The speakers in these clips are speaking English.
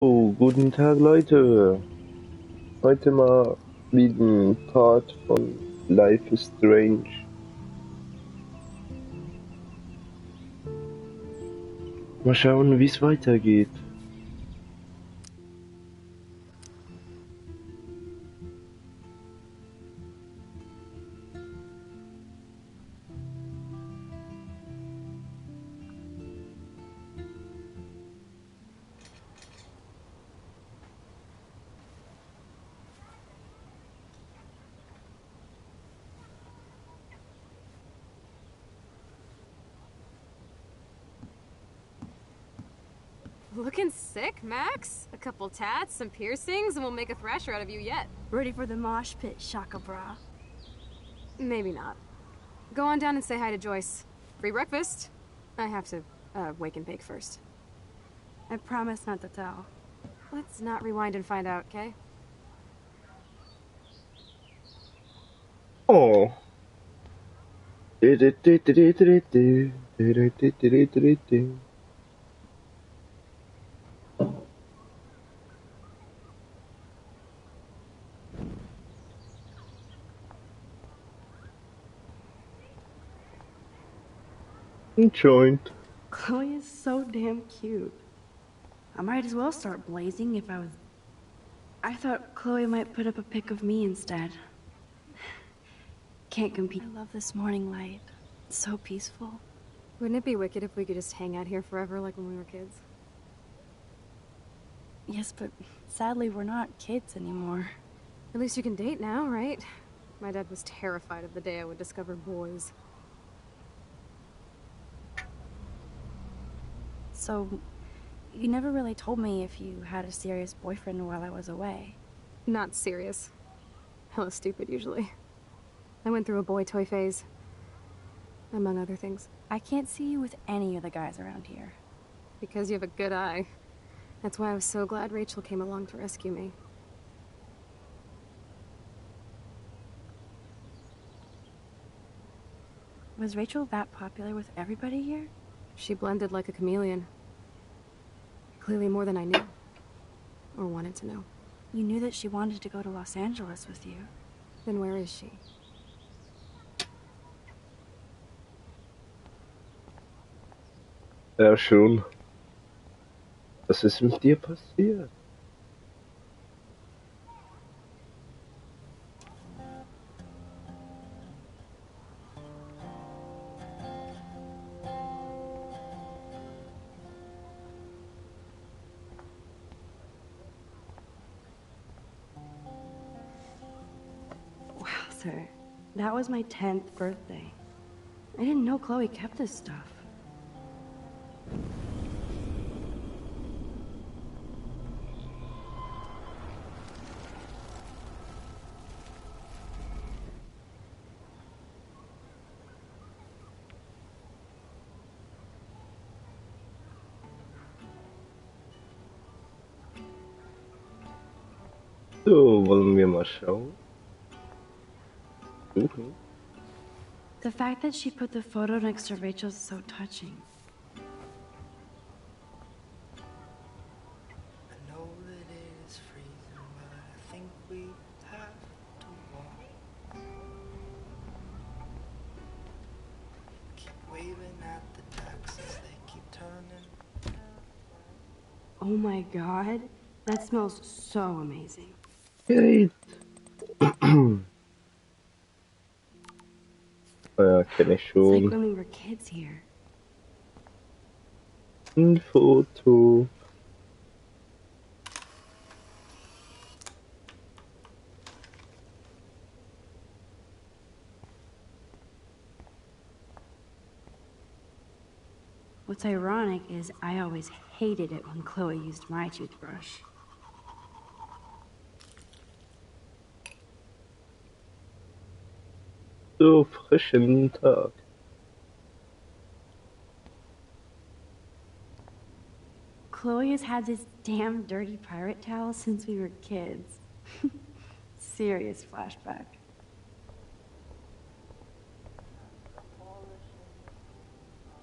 Oh, guten Tag Leute. Heute mal wieder ein Part von Life is Strange. Mal schauen, wie es weitergeht. Looking sick, Max? A couple tats, some piercings, and we'll make a thrasher out of you yet. Ready for the mosh pit, Shaka Bra. Maybe not. Go on down and say hi to Joyce. Free breakfast. I have to, wake and bake first. I promise not to tell. Let's not rewind and find out, okay? Oh. Joint. Chloe is so damn cute. I might as well start blazing if I was... I thought Chloe might put up a pic of me instead. Can't compete. I love this morning light. It's so peaceful. Wouldn't it be wicked if we could just hang out here forever like when we were kids? Yes, but sadly we're not kids anymore. At least you can date now, right? My dad was terrified of the day I would discover boys. So, you never really told me if you had a serious boyfriend while I was away. Not serious. Hella stupid, usually. I went through a boy toy phase. Among other things. I can't see you with any of the guys around here. Because you have a good eye. That's why I was so glad Rachel came along to rescue me. Was Rachel that popular with everybody here? She blended like a chameleon. Clearly more than I knew. Or wanted to know. You knew that she wanted to go to Los Angeles with you. Then where is she? Ja, schon. Was ist mit dir passiert? Wow, sir. That was my 10th birthday. I didn't know Chloe kept this stuff. So, wollen wir mal schauen. Mhm. The fact that she put the photo next to Rachel's is so touching. I know that it is freezing, but I think we have to walk. Keep waving at the taxis, they keep turning. Oh my god, that smells so amazing. Great. Ja, kenne ich It's schon. like when we were kids here. Ein Foto. What's ironic is I always hated it when Chloe used my toothbrush. So frischen Tag. Chloe has had this damn dirty pirate towel since we were kids. Serious flashback.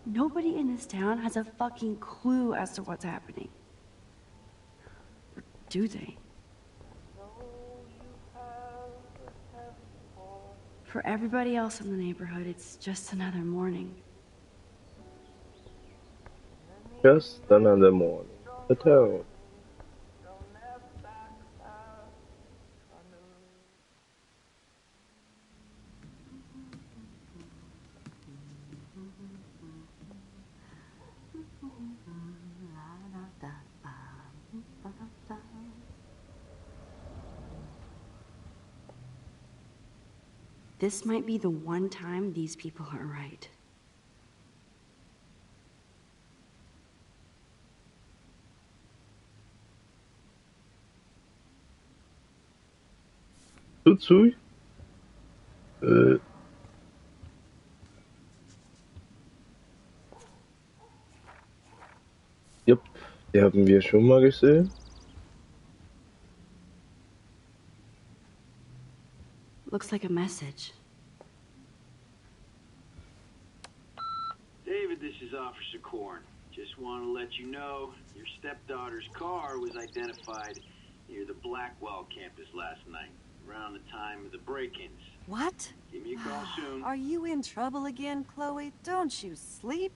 Nobody in this town has a fucking clue as to what's happening. do they? For everybody else in the neighborhood, it's just another morning. Just another morning. The town. This might be the one time these people are right. Zu. Jupp, die haben wir schon mal gesehen. Looks like a message. David, this is Officer Korn. Just want to let you know your stepdaughter's car was identified near the Blackwell campus last night, around the time of the break-ins. What? Give me a call soon. Are you in trouble again, Chloe? Don't you sleep?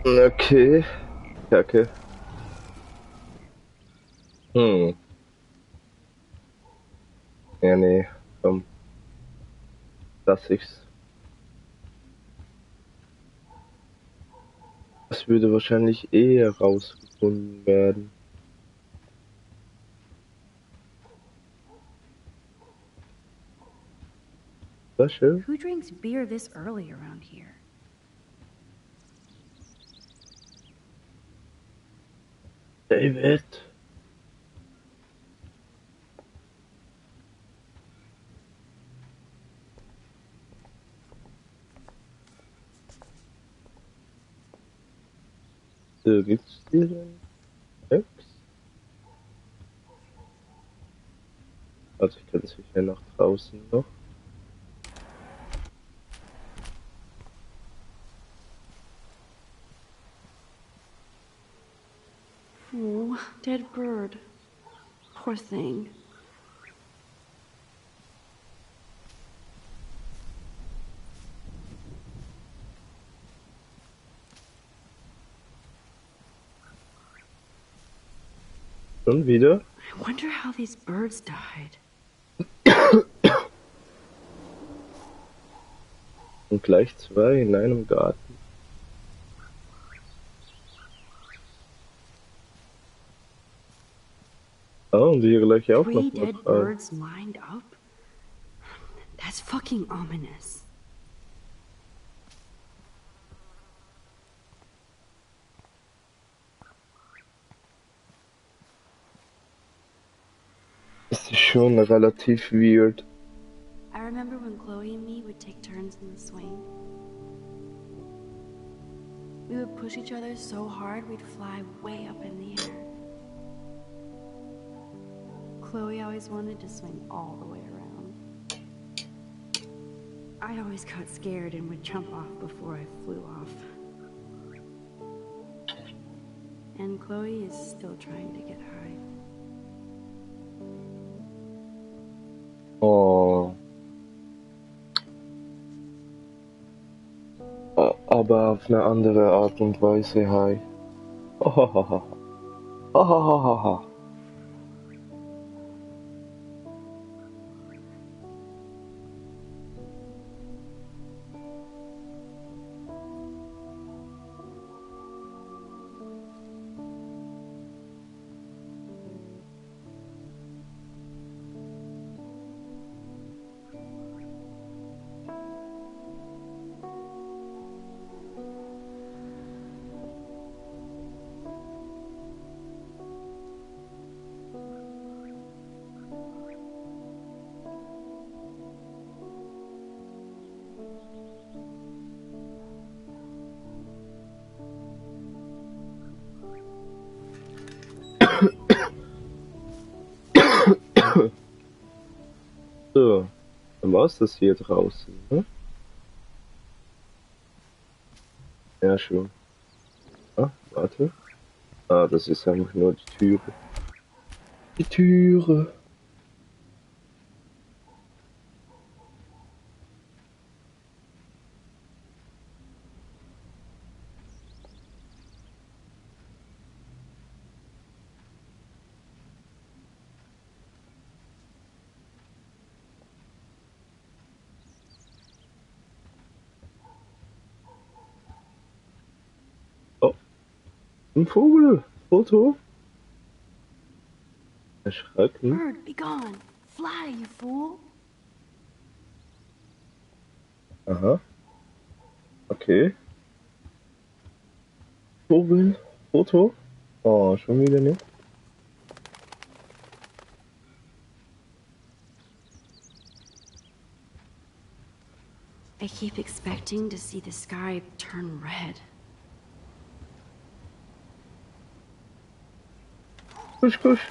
Okay. Kacke. Ja, nee, komm. Lass ich's. Das würde wahrscheinlich eher rausgefunden werden. Das schön. Who drinks beer this early around here? David. So, gibt's hier denn nix? Also ich kann sicher nach draußen noch. Oh, dead bird. Poor thing. Schon wieder? I wonder how these birds died. Und gleich zwei in einem Garten. Oh, und hier gleich auch 3 noch dead was. birds lined up? That's fucking ominous. Das ist schon relativ weird. I remember when Chloe and me would take turns in the swing. We would push each other so hard we'd fly way up in the air. Chloe always wanted to swing all the way around. I always got scared and would jump off before I flew off. And Chloe is still trying to get high. Oh. Aber auf eine andere Art und Weise, hi. Hahaha. Hahaha. So, dann war's das hier draußen, ne? Ja, schon. Ah, warte. Ah, das ist einfach nur die Türe. Die Türe. Oh, ein Vogel. Foto. Erschrecken. Bird, be gone. Fly, you fool. Aha. Okay. Vogel. Foto. Oh, schon wieder nicht. I keep expecting to see the sky turn red. Kusch, kusch.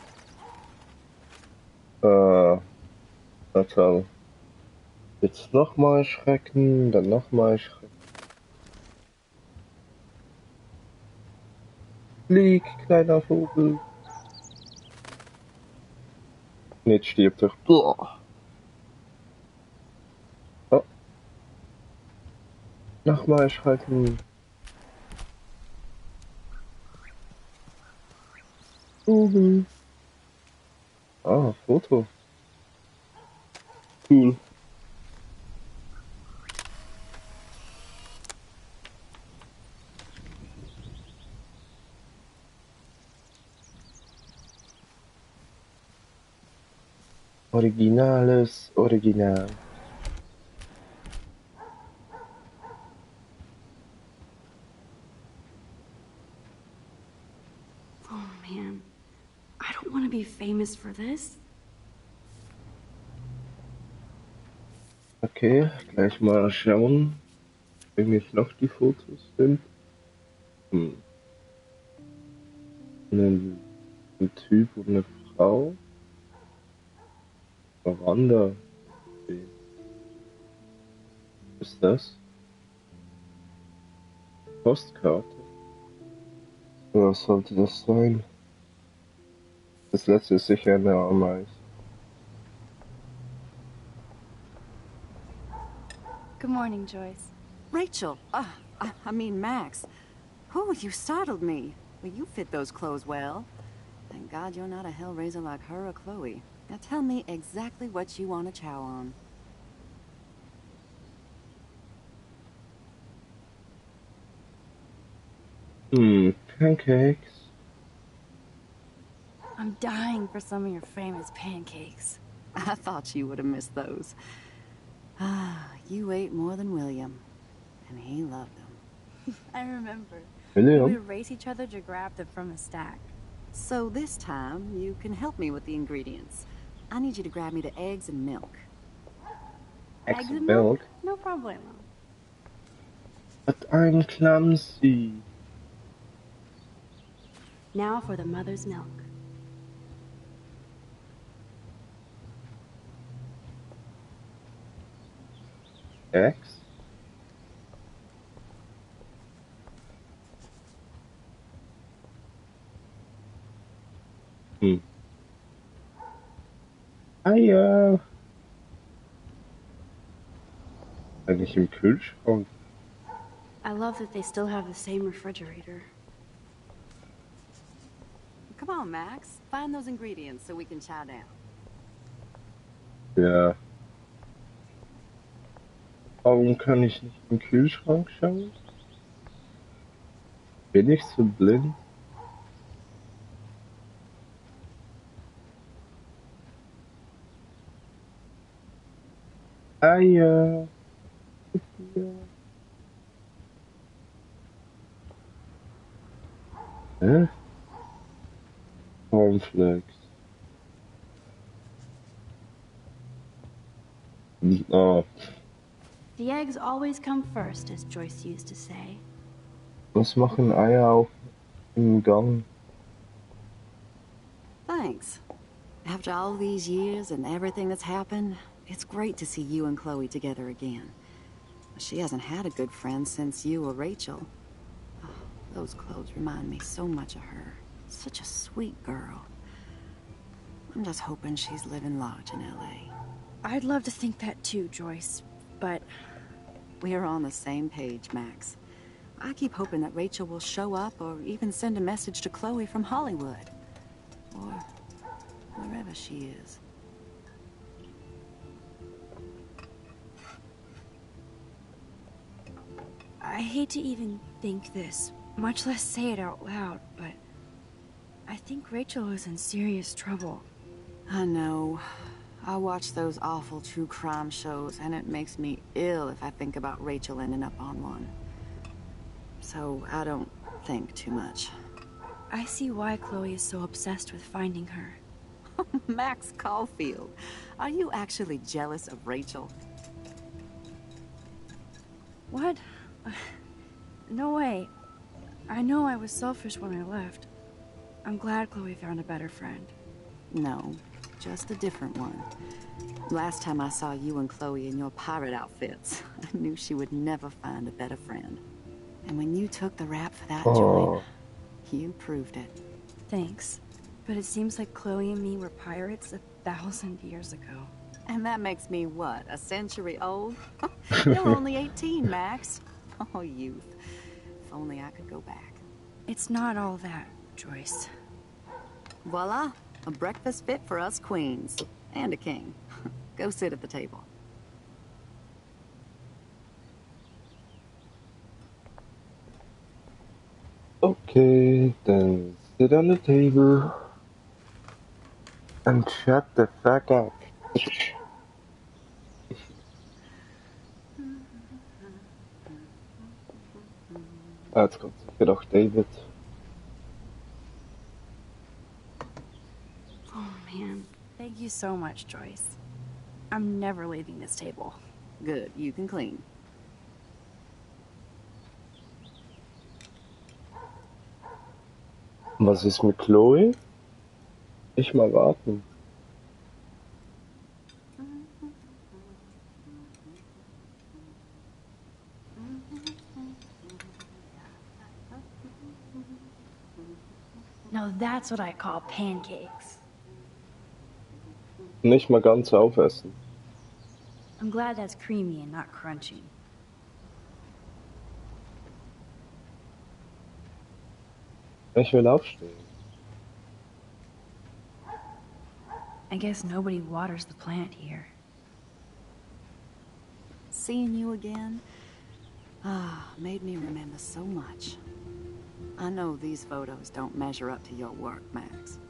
Na toll. Jetzt nochmal erschrecken, dann nochmal erschrecken. Flieg, kleiner Vogel. Jetzt stirbt er. Boah. Oh. Nochmal erschrecken. Vogel. Ah, Foto. Cool. Originales Original. Oh man, I don't want to be famous for this. Okay, gleich mal schauen, wenn jetzt noch die Fotos sind. Ein Typ und eine Frau. Veranda. Was ist das? Postkarte? Was sollte das sein? Das letzte ist sicher eine Ameise. Good morning, Joyce. Rachel. I mean Max. Oh, you startled me. Well, you fit those clothes well. Thank God you're not a hellraiser like her or Chloe. Now tell me exactly what you want to chow on. Pancakes. I'm dying for some of your famous pancakes. I thought you would have missed those. Ah, you ate more than William. And he loved them. I remember. William? We would race each other to grab them from a stack. So this time, you can help me with the ingredients. I need you to grab me the eggs and milk. Eggs and milk? No problemo. But I'm clumsy. Now for the mother's milk. Eggs? Eier. Eigentlich im Kühlschrank. I love that they still have the same refrigerator. Come on, Max. Find those ingredients so we can chow down. Ja. Warum kann ich nicht im Kühlschrank schauen? Bin ich so blind? Eier. Hä? Cornflakes. Oh, The eggs always come first, as Joyce used to say. was machen Eier auf im Gang? Thanks. After all these years and everything that's happened, it's great to see you and Chloe together again. She hasn't had a good friend since you or Rachel. Oh, those clothes remind me so much of her. Such a sweet girl. I'm just hoping she's living large in LA. I'd love to think that too, Joyce, but We're on the same page, Max. I keep hoping that Rachel will show up or even send a message to Chloe from Hollywood. Or wherever she is. I hate to even think this, much less say it out loud, but I think Rachel is in serious trouble. I know. I watch those awful true crime shows, and it makes me ill if I think about Rachel ending up on one. So I don't think too much. I see why Chloe is so obsessed with finding her. Max Caulfield, are you actually jealous of Rachel? What? No way. I know I was selfish when I left. I'm glad Chloe found a better friend. No, just a different one. Last time I saw you and Chloe in your pirate outfits, I knew she would never find a better friend. And when you took the rap for that joint, you proved it. Thanks. But it seems like Chloe and me were pirates 1,000 years ago. And that makes me what, a century old? You're only 18, Max. Oh, youth. If only I could go back. It's not all that, Joyce. Voila, a breakfast fit for us queens. And a king. Go sit at the table. Okay, then sit on the table and shut the fuck up. Jetzt kommt sicher doch David. Oh man, thank you so much, Joyce. I'm never leaving this table. Good, you can clean. Was ist mit Chloe? Ich mal warten. Now that's what I call pancakes. Nicht mal ganz aufessen. I'm glad that's creamy and not crunchy. Ich will aufstehen. I guess nobody waters the plant here. Seeing you again, made me remember so much. I know these photos don't measure up to your work, Max.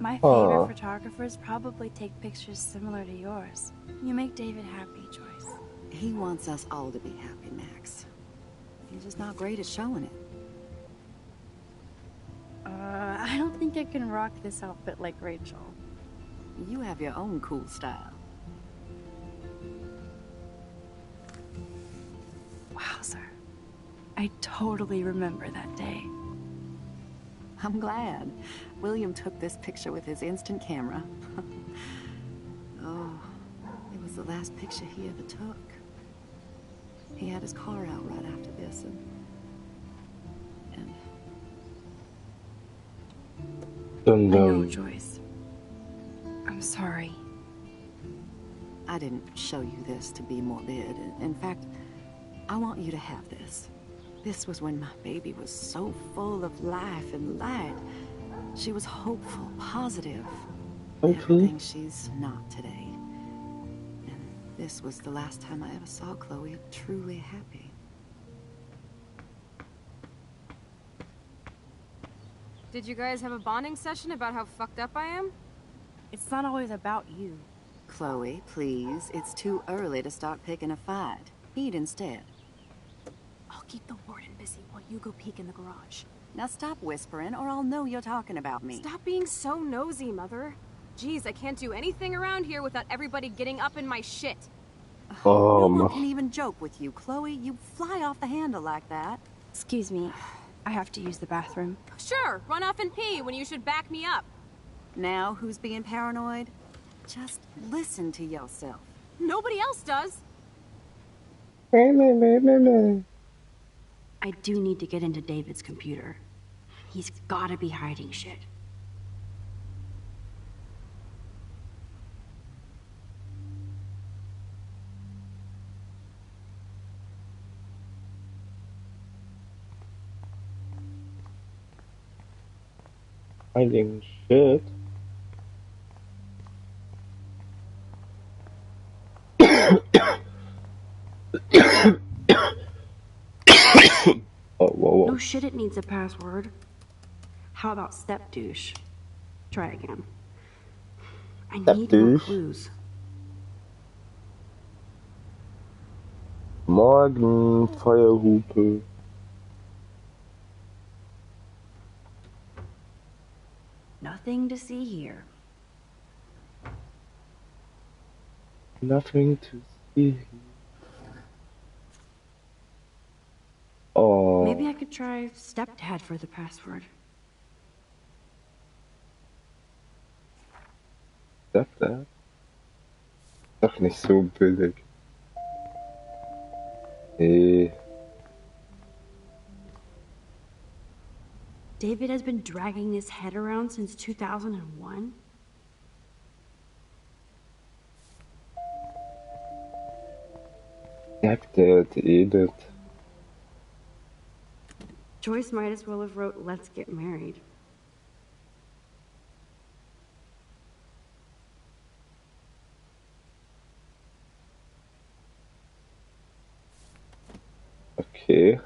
My favorite photographers probably take pictures similar to yours. You make David happy, Joyce. He wants us all to be happy, Max. He's just not great at showing it. I don't think I can rock this outfit like Rachel. You have your own cool style. Wowzer. I totally remember that day. I'm glad. William took this picture with his instant camera. Oh, it was the last picture he ever took. He had his car out right after this, and I know, Joyce. I'm sorry. I didn't show you this to be morbid. In fact, I want you to have this. This was when my baby was so full of life and light. She was hopeful, positive. Everything she's not today. And this was the last time I ever saw Chloe truly happy. Did you guys have a bonding session about how fucked up I am? It's not always about you. Chloe, please. It's too early to start picking a fight. Eat instead. I'll keep the warden busy while you go peek in the garage. Now stop whispering, or I'll know you're talking about me. Stop being so nosy, Mother. Jeez, I can't do anything around here without everybody getting up in my shit. No one can even joke with you, Chloe. You fly off the handle like that. Excuse me. I have to use the bathroom. Sure, run off and pee when you should back me up. Now who's being paranoid? Just listen to yourself. Nobody else does. I do need to get into David's computer. He's gotta be hiding shit. Hiding shit. Oh, whoa. No shit, it needs a password. How about step douche? Try again. I Step need more douche? clues. Morgen, Feuerhupe. Nothing to see here. Nothing to see. Oh. Maybe I could try stepdad for the password. Stepdad? Doch nicht so billig. Nee. David has been dragging his head around since 2001? Stepdad, Edith. Joyce might as well have wrote "Let's get married." Okay.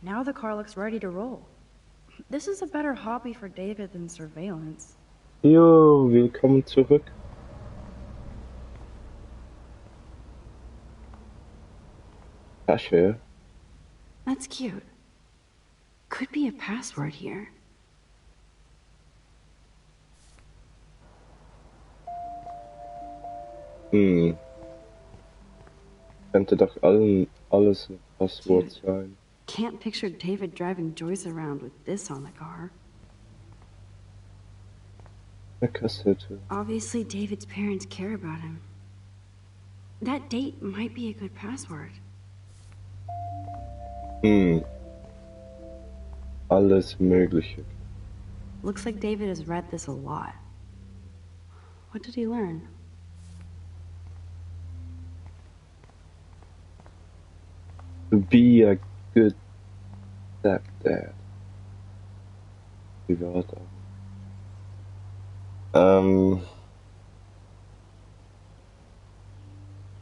Now the car looks ready to roll. This is a better hobby for David than surveillance. Jo, willkommen zurück. Tasche. That's cute. Could be a password here. Könnte doch alles ein Passwort sein. Can't picture David driving Joyce around with this on the car. Eine Kassette. Obviously, David's parents care about him. That date might be a good password. Alles Mögliche. Looks like David has read this a lot. What did he learn? To be a good stepdad. Wie war das?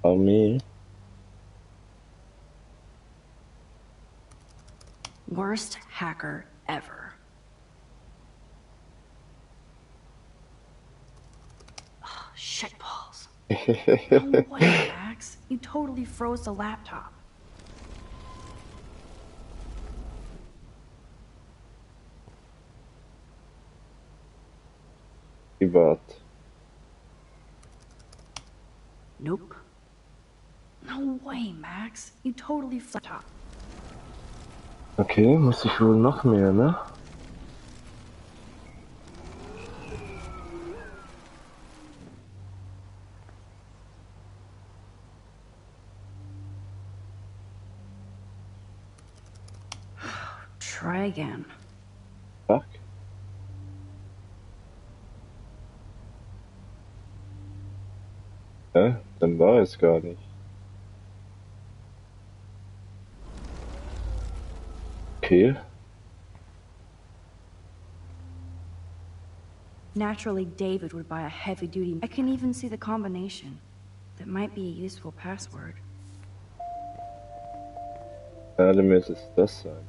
Armee. Worst hacker ever. Oh, shitballs. No way, Max. You totally froze the laptop. Privat. Nope. No way, Max. You totally froze the laptop. Okay, muss ich wohl noch mehr, ne? Try again. Fuck. Dann war es gar nicht. Okay. Naturally, David would buy a heavy-duty... I can even see the combination. That might be a useful password. Ja, dann müsste es das sein.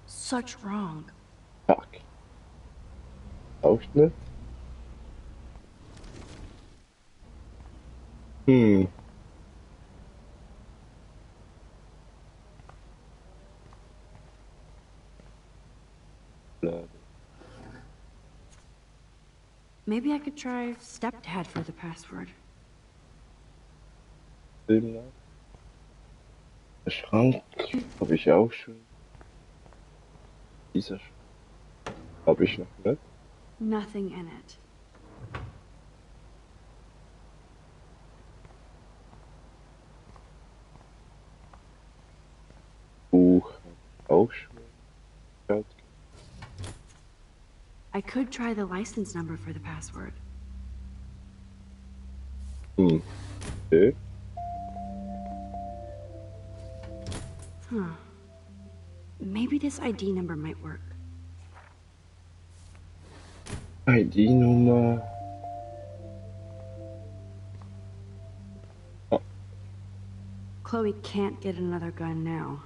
Such wrong. Fuck. Auch nicht? Maybe I could try stepdad for the password. Der Schrank habe ich auch schon. Dieser Schrank habe ich noch nicht. Nothing in it. auch schon gehört. I could try the license number for the password. Okay. Huh. Maybe this ID number might work. ID-Nummer. Chloe can't get another gun now.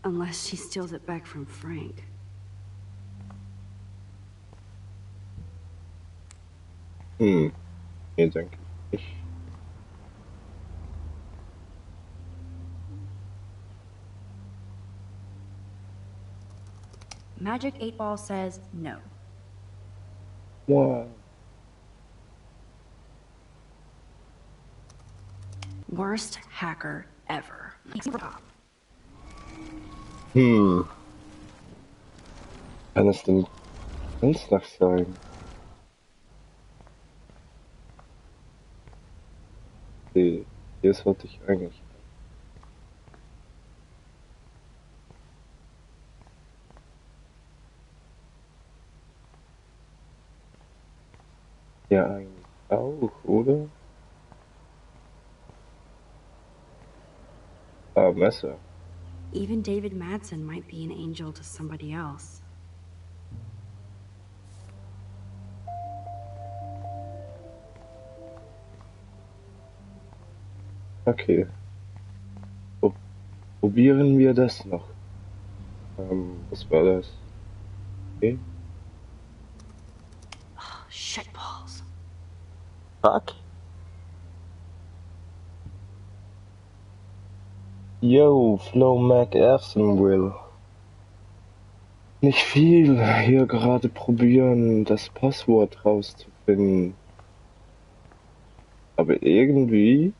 Unless she steals it back from Frank. Nee, denke ich nicht. Magic 8 Ball says no. Wow. Worst hacker ever. Kann es denn sonst noch sein? Okay, hier sollte ich eigentlich. Ja, eigentlich auch, oder? Ah, Messer. Even David Madsen might be an angel to somebody else. Okay. Probieren wir das noch. Was war das? Okay. Shitballs. Fuck. Yo, Flo McAfton will. Nicht viel, hier gerade probieren, das Passwort rauszufinden. Aber irgendwie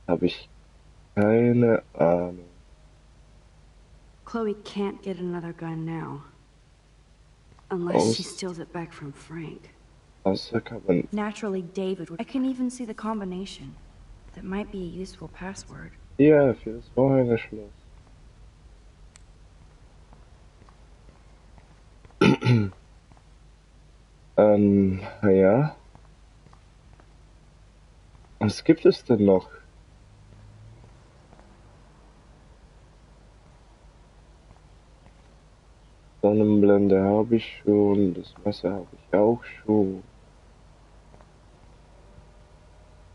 habe ich keine Ahnung. Chloe can't get another gun now. Unless she steals it back from Frank. Außer kann man. Naturally, David would. I can even see the combination. That might be a useful password. Ja, für das Vorhängeschloss. Ja. Was gibt es denn noch? Sonnenblende habe ich schon, das Messer habe ich auch schon.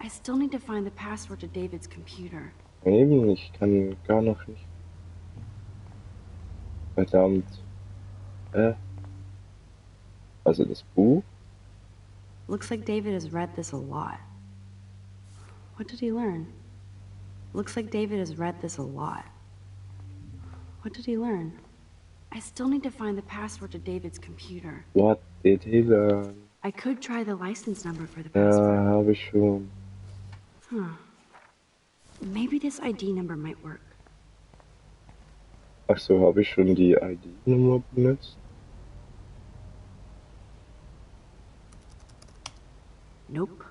I still need to find the password to David's computer. Eben, ich kann gar noch nicht. Verdammt. Also das Buch? Looks like David has read this a lot. What did he learn? Looks like David has read this a lot. What did he learn? I still need to find the password to David's computer. What did he learn? I could try the license number for the Ja, password. habe ich schon. Huh. Maybe this ID number might work. Ach so, habe ich schon die ID-Nummer benutzt? Nope.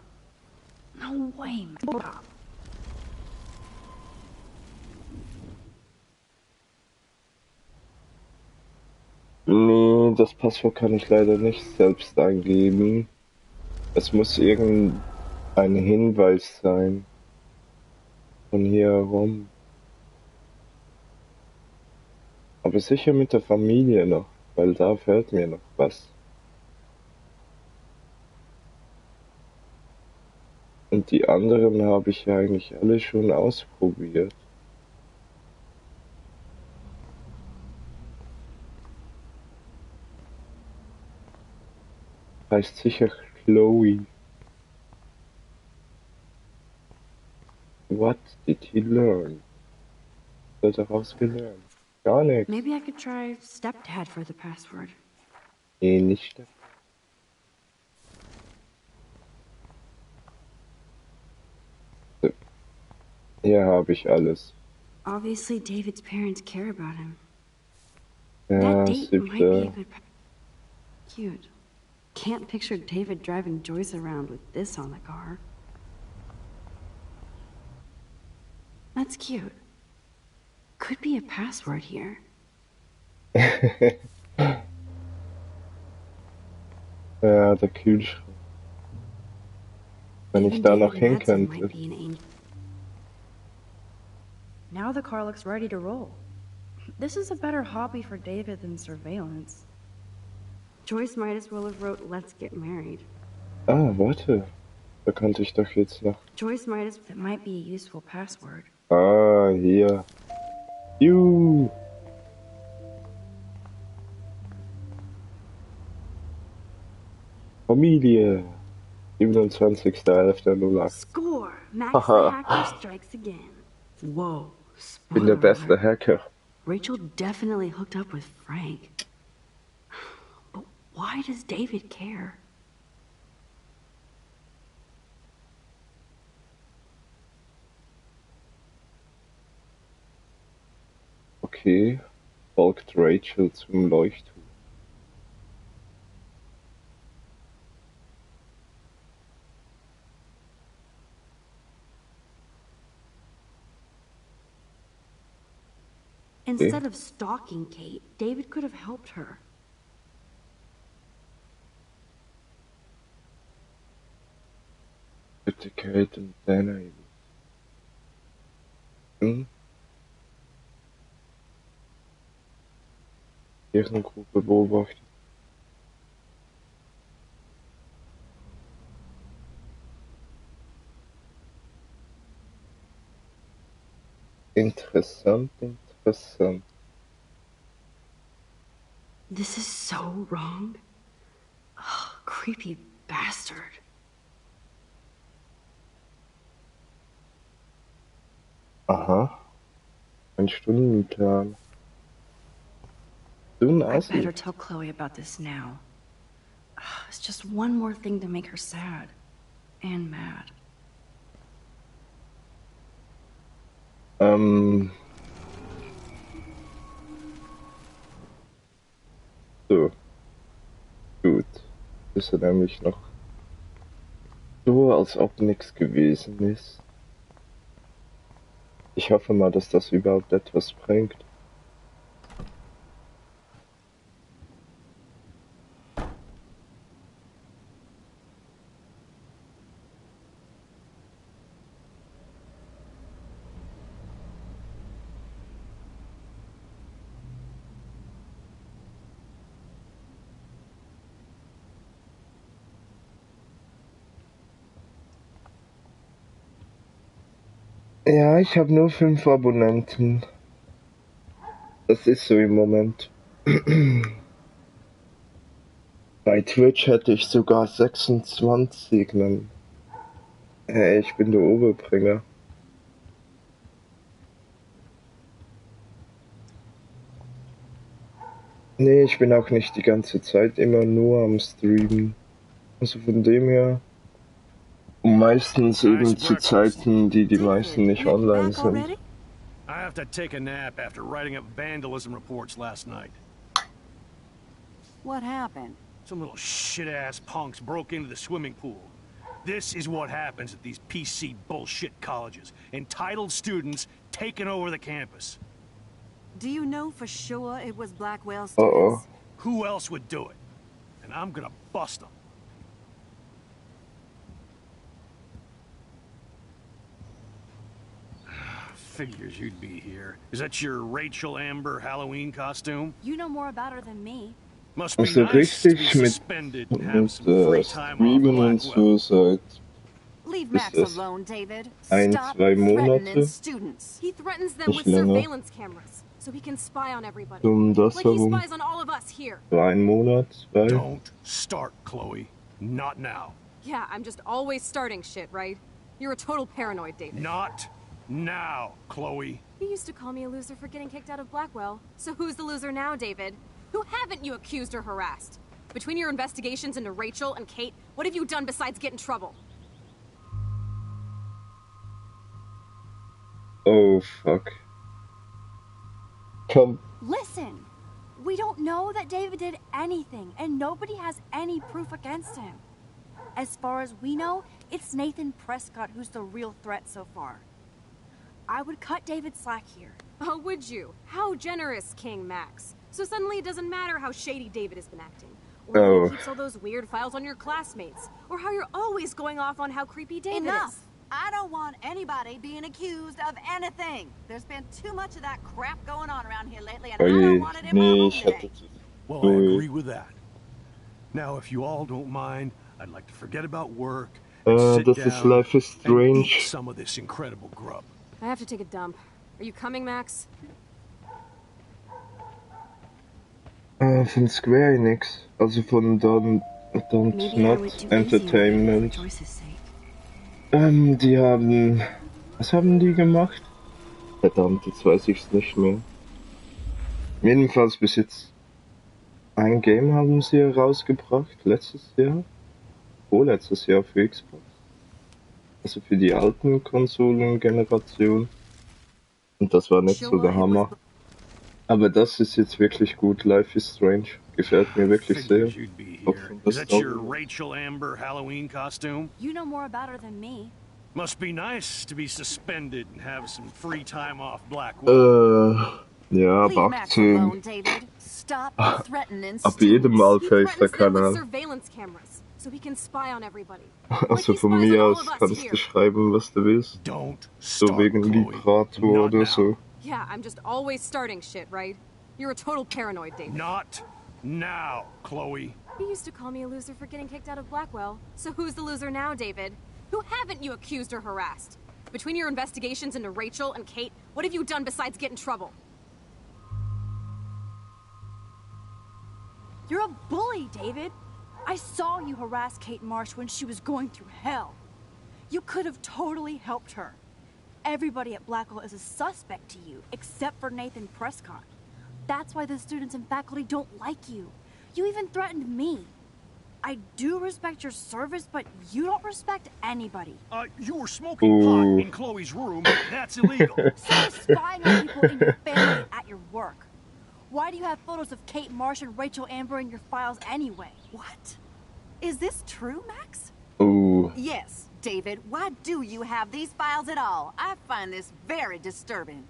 No way, man. Nee, das Passwort kann ich leider nicht selbst eingeben. Es muss irgendein Hinweis sein. Von hier herum. Aber sicher mit der Familie noch, weil da fehlt mir noch was. Und die anderen habe ich ja eigentlich alle schon ausprobiert. Heißt sicher Chloe. What did he learn? Was hat er daraus gelernt? Gar nichts. Maybe I could try stepdad for the password. Nee, nicht. Hier habe ich alles. Obviously, David's parents care about him. Ja, That date might be a siebte. good. Cute. Can't picture David driving Joyce around with this on the car. That's cute. could be a password here. Ja, der Kühlschrank. Wenn ich Even da noch David hin Madsen might könnte. be an angel. Now the car looks ready to roll. This is a better hobby for David than surveillance. Joyce might as well have wrote "Let's get married." Ah, warte. Da könnte ich doch jetzt noch. Joyce might as that might be a useful password. Ah, hier. Juhu. Familie. 27.11.08. Score! Max Haha. the hacker strikes again. Whoa. Bin der Spoiler beste alert. Hacker. Rachel definitely hooked up with Frank. But why does David care? Okay. Folgt Rachel zum Leuchtturm. Instead of stalking Kate, David could have helped her. Bitte Kate und Dana. Hm? Deren Gruppe beobachtet. Interessant, interessant. This is so wrong. Ugh, creepy bastard. Aha. Ein Stundenplan. Du ein I Assi. better tell Chloe about this now. Ugh, it's just one more thing to make her sad. And mad. So. Gut. Ist er nämlich noch so, als ob nichts gewesen ist. Ich hoffe mal, dass das überhaupt etwas bringt. Ja, ich habe nur 5 Abonnenten. Das ist so im Moment. Bei Twitch hätte ich sogar 26. Ich bin der Oberbringer. Nee, ich bin auch nicht die ganze Zeit immer nur am Streamen. Also von dem her. Meistens eben zu Zeiten, die meisten nicht online sind. I have to take a nap after writing up vandalism reports last night. What happened? Some little shit-ass punks broke into the swimming pool. This is what happens at these PC bullshit colleges. Entitled students taking over the campus. Do you know for sure it was Blackwell Uh-oh. students? Who else would do it? And I'm gonna bust them. Figures you'd be here. Is that your Rachel Amber Halloween costume? You know more about her than me. Must be Also nice to be richtig mit suspended and have some free time off Streamen und Blackwell. so seit Leave Ist Max es alone, David. 1, Stop 2 Monate? threatening students. He threatens them Nicht with länger. surveillance cameras, so he can spy on everybody. das Like he herum. spies on all of us here. So 1 Monat, 2. Don't start, Chloe. Not now. Yeah, I'm just always starting shit, right? You're a total paranoid, David. Not now, Chloe. You used to call me a loser for getting kicked out of Blackwell. So who's the loser now, David? Who haven't you accused or harassed? Between your investigations into Rachel and Kate, what have you done besides get in trouble? Oh fuck. Komm. Listen, we don't know that David did anything, and nobody has any proof against him. As far as we know, it's Nathan Prescott who's the real threat so far. I would cut David slack here. Oh, would you? How generous, King Max. So suddenly it doesn't matter how shady David has been acting. Or how he keeps all those weird files on your classmates. Or how you're always going off on how creepy David Enough! is. I don't want anybody being accused of anything. There's been too much of that crap going on around here lately, and I don't want it in my Nee, home ich hatte today. Well, I agree with that. Now, if you all don't mind, I'd like to forget about work and sit das down ist Life is and eat Strange. some of this incredible grub. I have to take a dump. Are you coming, Max? Von Square Enix, also von Don't Maybe I went Not too easy Entertainment. for Joyce's sake. Die haben... Was haben die gemacht? Verdammt, jetzt weiß ich's nicht mehr. Jedenfalls bis jetzt ein Game haben sie herausgebracht, letztes Jahr. Vorletztes Jahr für Xbox. Also für die alten Konsolengeneration. Und das war nicht so der Hammer. Aber das ist jetzt wirklich gut. Life is Strange. Gefällt mir wirklich sehr. Figured you'd be Auch here. von Is der that your Story. Rachel Amber Halloween costume? You know more about her than me. Must be nice to be suspended and have some free time off Blackwell. Ja, Leave ab Max alone, 18. David. Stop threatening Ab jedem students. Mal He fällt der threatens them with Kanal. surveillance cameras, so he can spy on everybody. Also he von spies mir on all aus of us kannst here. du schreiben, was du willst. Don't So start, wegen Chloe. Vibrator Not oder now. so. Yeah, I'm just always starting shit, right? You're a total paranoid, David. Not now, Chloe. You used to call me a loser for getting kicked out of Blackwell. So who's the loser now, David? Who haven't you accused or harassed? Between your investigations into Rachel and Kate, what have you done besides get in trouble? You're a bully, David. I saw you harass Kate Marsh when she was going through hell. You could have totally helped her. Everybody at Blackwell is a suspect to you, except for Nathan Prescott. That's why the students and faculty don't like you. You even threatened me. I do respect your service, but you don't respect anybody. You were smoking pot in Chloe's room. That's illegal. So is spying on people in your family and at your work. Why do you have photos of Kate Marsh and Rachel Amber in your files anyway? What? Is this true, Max? Oh, Yes, David. Why do you have these files at all? I find this very disturbing.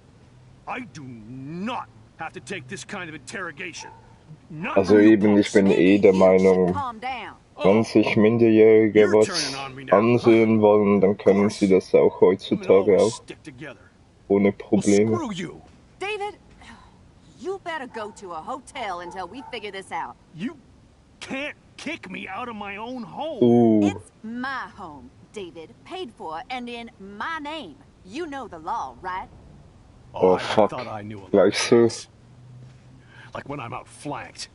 I do not have to take this kind of interrogation. Not also from you eben, ich punks. bin eh der You should Meinung, calm down. wenn sich Minderjährige was ansehen wollen, dann können sie das auch We'll heutzutage all auch stick together. ohne Well, Probleme. screw you. David, you better go to a hotel until we figure this out. You can't kick me out of my own home. It's my home, David, paid for and in my name. You know the law, right? Oh I fuck, thought I knew a gleich so. like when I'm outflanked.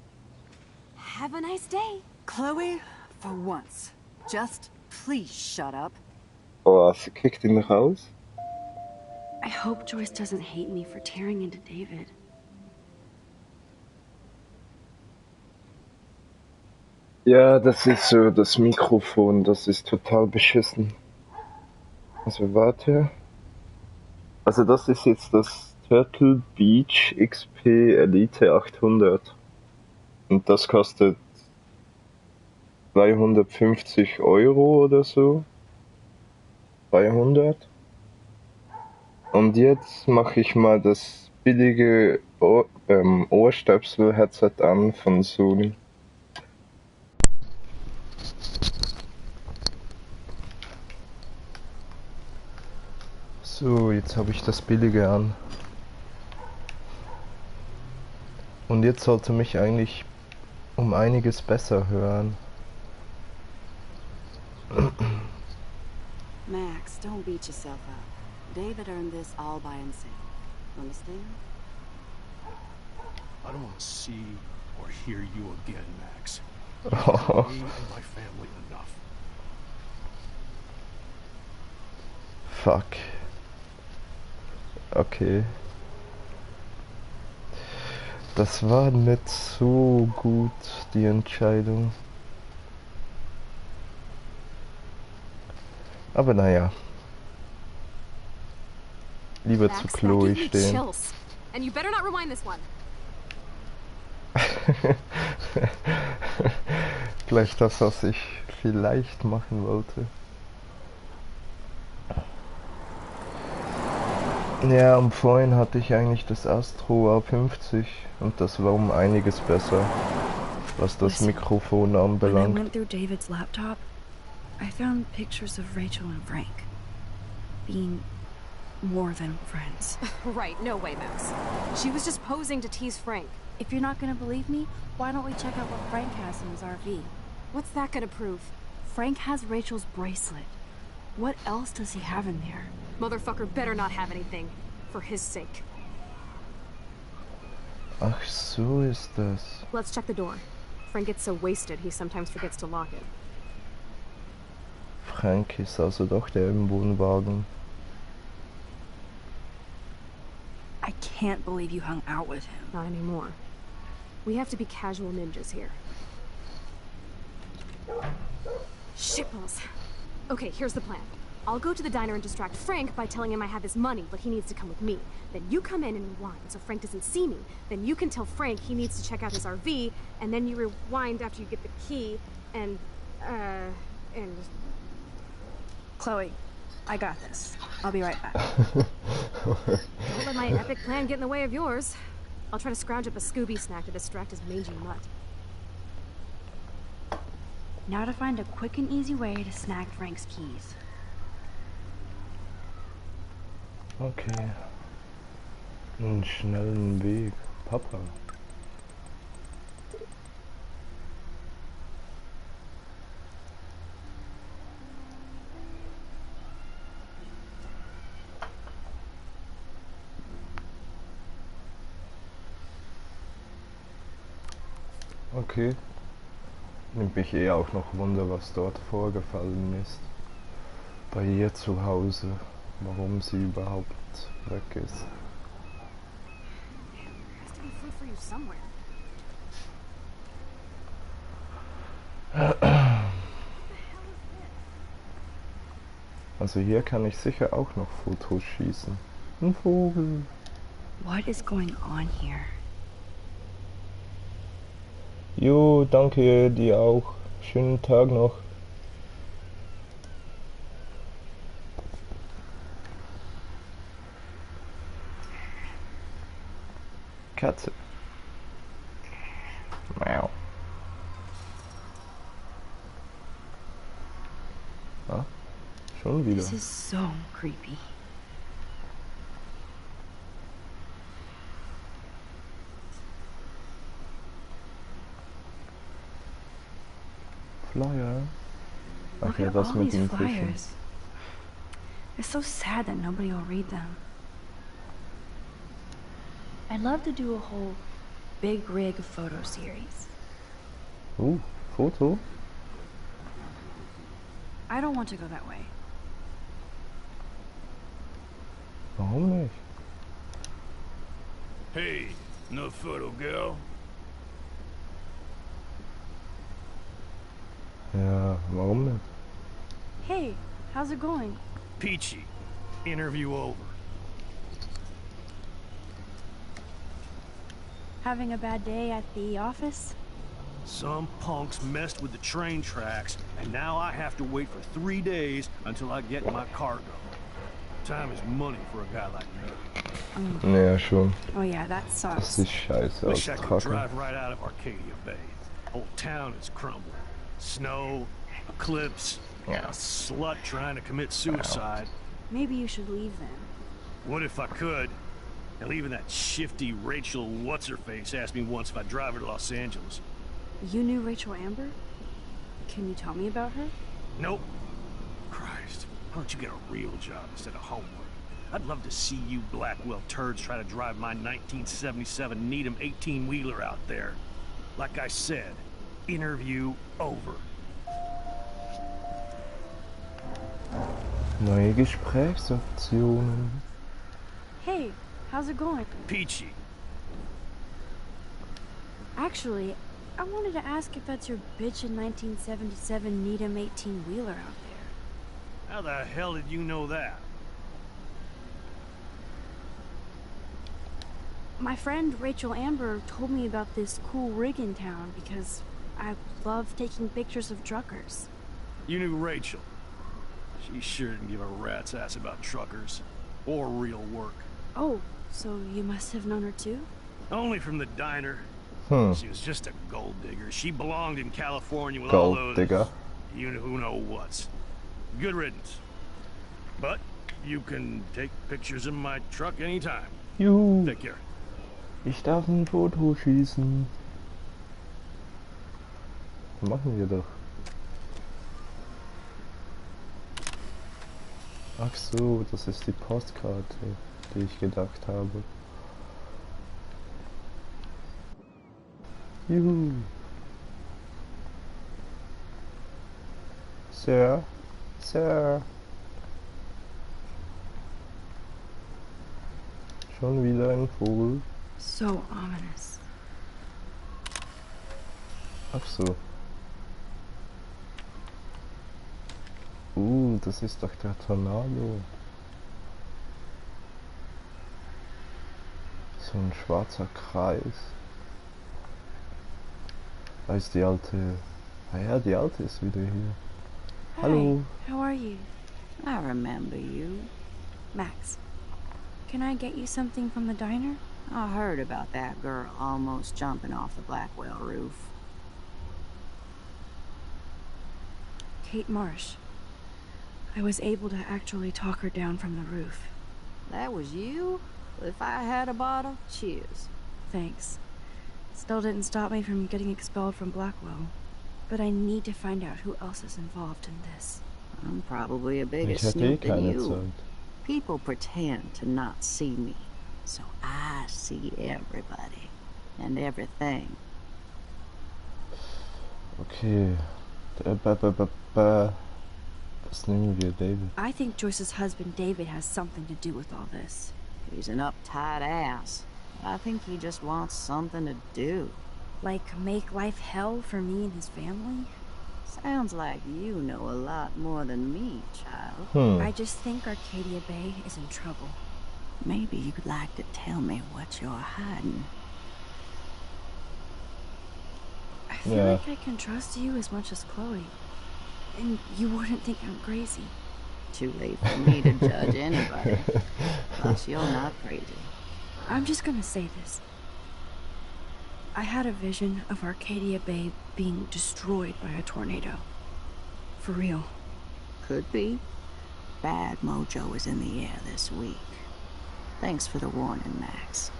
Have a nice day. Chloe, for once, just please shut up. Oh, sie kickt ihn raus. I hope Joyce doesn't hate me for tearing into David. Ja, das ist so, das Mikrofon, das ist total beschissen. Also warte. Also das ist jetzt das Turtle Beach XP Elite 800. Und das kostet 250 € oder so. 200. Und jetzt mache ich mal das billige Ohrstöpsel-Headset an von Sony. So, jetzt habe ich das billige an. Und jetzt sollte mich eigentlich um einiges besser hören. Max, don't beat yourself up. David earned this all by himself. Understand? I don't want to see or hear you again, Max. Me and my family enough. Fuck. Okay. Das war nicht so gut, die Entscheidung. Aber naja. Lieber Max, zu that Chloe gave me stehen. chills. And you better not rewind this one. Gleich das, was ich vielleicht machen wollte. Ja, und vorhin hatte ich eigentlich das Astro A50 und das war um einiges besser, was das Mikrofon anbelangt. When I went through David's laptop, I found pictures of Rachel and Frank being more than friends. Right, no way, Max. She was just posing to tease Frank. If you're not gonna believe me, why don't we check out what Frank has in his RV? What's that gonna prove? Frank has Rachel's bracelet. What else does he have in there? Motherfucker better not have anything. For his sake. Ach, so ist das. Let's check the door. Frank gets so wasted, he sometimes forgets to lock it. Frank ist also doch der im Wohnwagen. I can't believe you hung out with him. Not anymore. We have to be casual ninjas here. Shitballs. Okay, here's the plan. I'll go to the diner and distract Frank by telling him I have his money, but he needs to come with me. Then you come in and rewind so Frank doesn't see me. Then you can tell Frank he needs to check out his RV, and then you rewind after you get the key, and... Chloe, I got this. I'll be right back. Don't let my epic plan get in the way of yours. I'll try to scrounge up a Scooby snack to distract his mangy mutt. Now to find a quick and easy way to snag Frank's keys. Okay. Einen schnellen Weg. Papa. Okay. Nimmt mich eh auch noch Wunder, was dort vorgefallen ist. Bei ihr zu Hause. Warum sie überhaupt weg ist. Has to be food for you somewhere. Also hier kann ich sicher auch noch Fotos schießen. Ein Vogel. What is going on here? Jo, danke dir auch. Schönen Tag noch. Katze. Miau. Ah, schon wieder. This is so creepy. Flyer. Ach Look ja, at das all mit these den Fischen. flyers. It's so sad that nobody will read them. I'd love to do a whole big rig photo series. Foto? I don't want to go that way. Warum nicht? Hey, no photo girl. Ja, warum nicht? Hey, how's it going? Peachy. Interview over. Having a bad day at the office? Some punks messed with the train tracks, and now I have to wait for 3 days until I get my cargo. Time is money for a guy like me. Naja, schon. Oh yeah, that Das sucks. ist scheiße als Wish I could Drache. drive right out of Arcadia Bay. Whole town is crumbling. Snow, eclipse, Yeah. a slut trying to commit suicide. Maybe you should leave then. What if I could? Hell, even that shifty Rachel What's-Her-Face asked me once if I'd drive her to Los Angeles. You knew Rachel Amber? Can you tell me about her? Nope. Christ, why don't you get a real job instead of homework? I'd love to see you Blackwell turds try to drive my 1977 Needham 18-wheeler out there. Like I said, interview over. Neue Gesprächsoptionen. Hey, how's it going? Peachy. Actually, I wanted to ask if that's your bitchin' 1977 Needham 18-wheeler out there. How the hell did you know that? My friend Rachel Amber told me about this cool rig in town because I love taking pictures of truckers. You knew Rachel. She sure didn't give a rat's ass about truckers. Or real work. Oh, so you must have known her too? Only from the diner. Hmm. She was just a gold digger. She belonged in California with Gold all those... digger. You know who know what's. Good riddance. But you can take pictures of my truck anytime. Juhu. Take care. Ich darf ein Foto schießen. Machen wir doch. Ach so, das ist die Postkarte, die ich gedacht habe. Juhu. Sir, Sir. Schon wieder ein Vogel. So ominous. Ach so. Das ist doch der Tornado. So ein schwarzer Kreis. Da ist die alte... Ah ja, die alte ist wieder hier. Hi, Hallo. how are you? I remember you. Max, can I get you something from the diner? I heard about that girl almost jumping off the Blackwell roof. Kate Marsh. I was able to actually talk her down from the roof. That was you? If I had a bottle, cheers. Thanks. Still didn't stop me from getting expelled from Blackwell. But I need to find out who else is involved in this. I'm probably a bigger Ich hätte snoop than keine you. Zeit. People pretend to not see me, so I see everybody and everything. Okay. Das nehmen wir, David. I think Joyce's husband David has something to do with all this. He's an uptight ass. I think he just wants something to do. Like, make life hell for me and his family? Sounds like you know a lot more than me, child. I just think Arcadia Bay is in trouble. Maybe you'd like to tell me what you're hiding. I feel like I can trust you as much as Chloe. And you wouldn't think I'm crazy. Too late for me to judge anybody. Plus, you're not crazy. I'm just gonna say this. I had a vision of Arcadia Bay being destroyed by a tornado. For real. Could be. Bad mojo is in the air this week. Thanks for the warning, Max.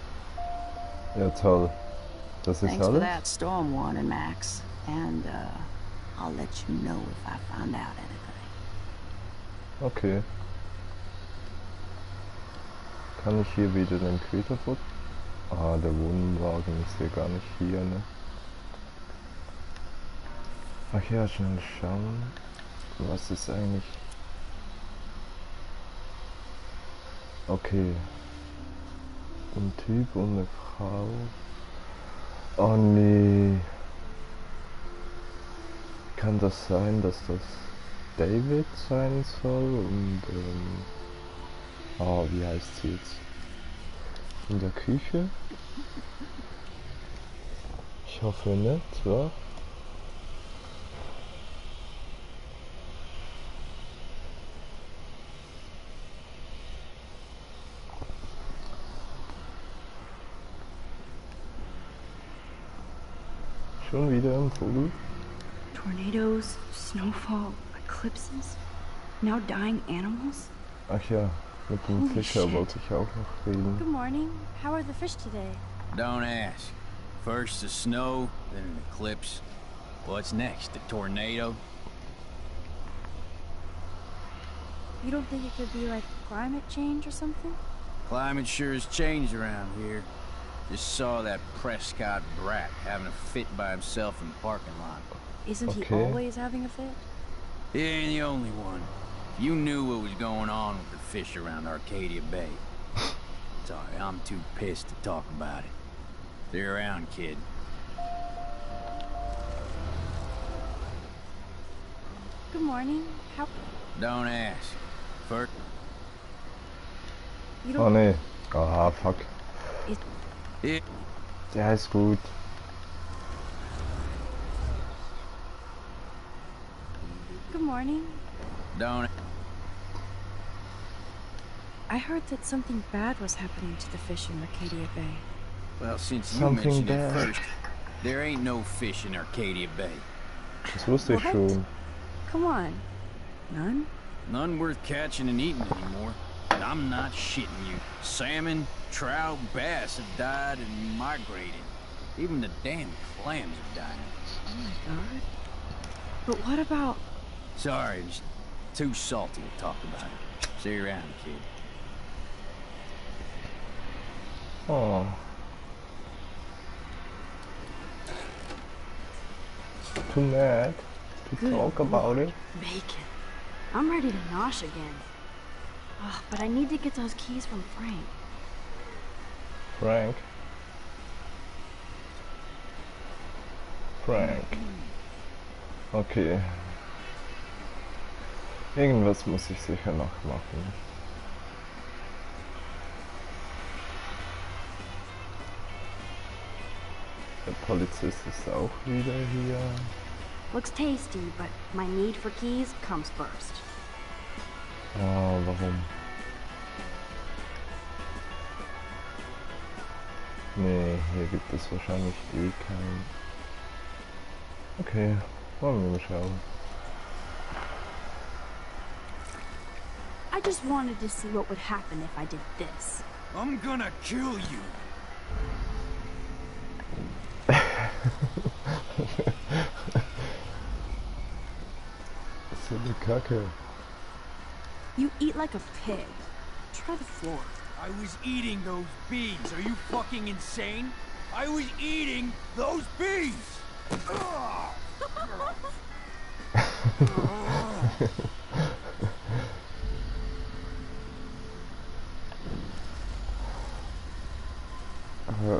Ja, toll. Das ist Thanks for alles? that storm warning, Max. And, I'll let you know if I find out anything. Okay. Kann ich hier wieder den Köter fort? Ah, der Wohnwagen ist hier gar nicht hier, ne? Ach ja, schnell schauen. Was ist eigentlich... Okay. Ein Typ und eine Frau. Oh nee. Kann das sein, dass das David sein soll und wie heißt sie jetzt? In der Küche? Ich hoffe nicht, wa? Schon wieder ein Vogel? Tornadoes, snowfall, eclipses, now dying animals? Ach ja, mit dem Holy Fischer shit. wollte ich auch noch reden. Good morning. How are the fish today? Don't ask. First the snow, then an eclipse. What's next? A tornado? You don't think it could be like climate change or something? Climate sure has changed around here. Just saw that Prescott brat having a fit by himself in the parking lot. Isn't he Okay. always having a fit? He ain't the only one. If you knew what was going on with the fish around Arcadia Bay. Sorry, I'm too pissed to talk about it. Stay around, kid. Good morning. How... Don't ask. First... You Oh don't... nee. Aha, fuck. It... Der ist gut. Good morning. Don't... I heard that something bad was happening to the fish in Arcadia Bay. Well, since you Something mentioned it bad. first, there ain't no fish in Arcadia Bay. Das wusste ich What? schon. Come on. None? None worth catching and eating anymore. And I'm not shitting you. Salmon, trout, bass have died and migrated. Even the damn clams have died. Oh my god. But what about... Sorry, I'm just too salty to talk about it. See you around, kid. Oh. Too mad to Good talk about it. Bacon. I'm ready to nosh again. Ugh, but I need to get those keys from Frank. Frank. Frank. Okay. Irgendwas muss ich sicher noch machen. Der Polizist ist auch wieder hier. Looks tasty, but my need for keys comes first. Oh, warum? Nee, hier gibt es wahrscheinlich eh keinen. Okay, wollen wir mal schauen. I just wanted to see what would happen if I did this. I'm gonna kill you. So eine Kacke. You eat like a pig. Try the floor. I was eating those bees. Are you fucking insane? I was eating those bees!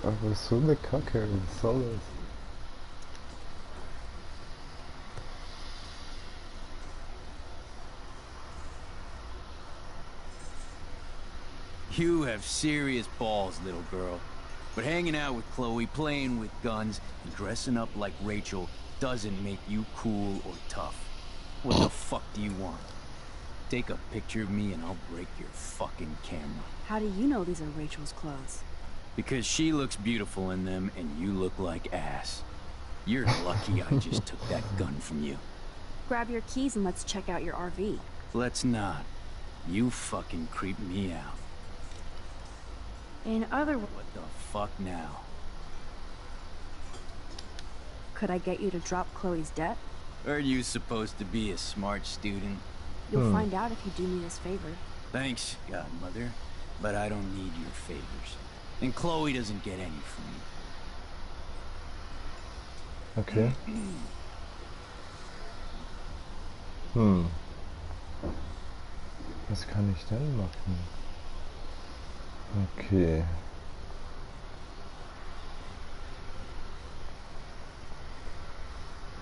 aber so eine Kacke, was soll das? You have serious balls, little girl. But hanging out with Chloe, playing with guns, and dressing up like Rachel doesn't make you cool or tough. What the fuck do you want? Take a picture of me and I'll break your fucking camera. How do you know these are Rachel's clothes? Because she looks beautiful in them and you look like ass. You're lucky I just took that gun from you. Grab your keys and let's check out your RV. Let's not. You fucking creep me out. In other words, What the fuck now? could I get you to drop Chloe's debt? Are you supposed to be a smart student? You'll find out if you do me this favor. Thanks, godmother, but I don't need your favors. And Chloe doesn't get any from me. Okay. Was kann ich denn machen? Okay.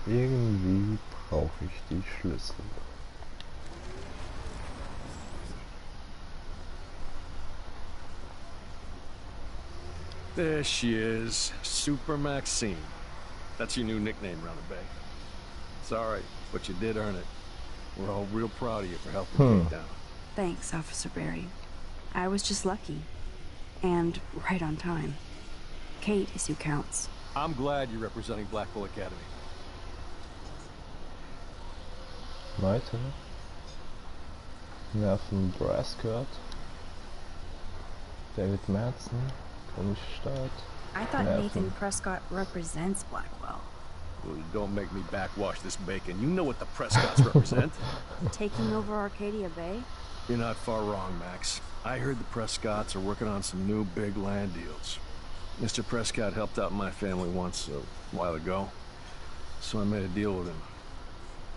Irgendwie brauche ich die Schlüssel. There she is, Super Maxine. That's your new nickname around the bay. Sorry, but you did earn it. We're all real proud of you for helping Kate down. Thanks, Officer Barry. I was just lucky. And right on time. Kate is who counts. I'm glad you're representing Blackwell Academy. Weiter. Nerven Brascott. David Madsen. Grundstart. I thought Nerven. Nathan Prescott represents Blackwell. Well, don't make me backwash this bacon. You know what the Prescotts represent. Taking over Arcadia Bay? You're not far wrong, Max. I heard the Prescotts are working on some new big land deals. Mr. Prescott helped out my family once a while ago, so I made a deal with him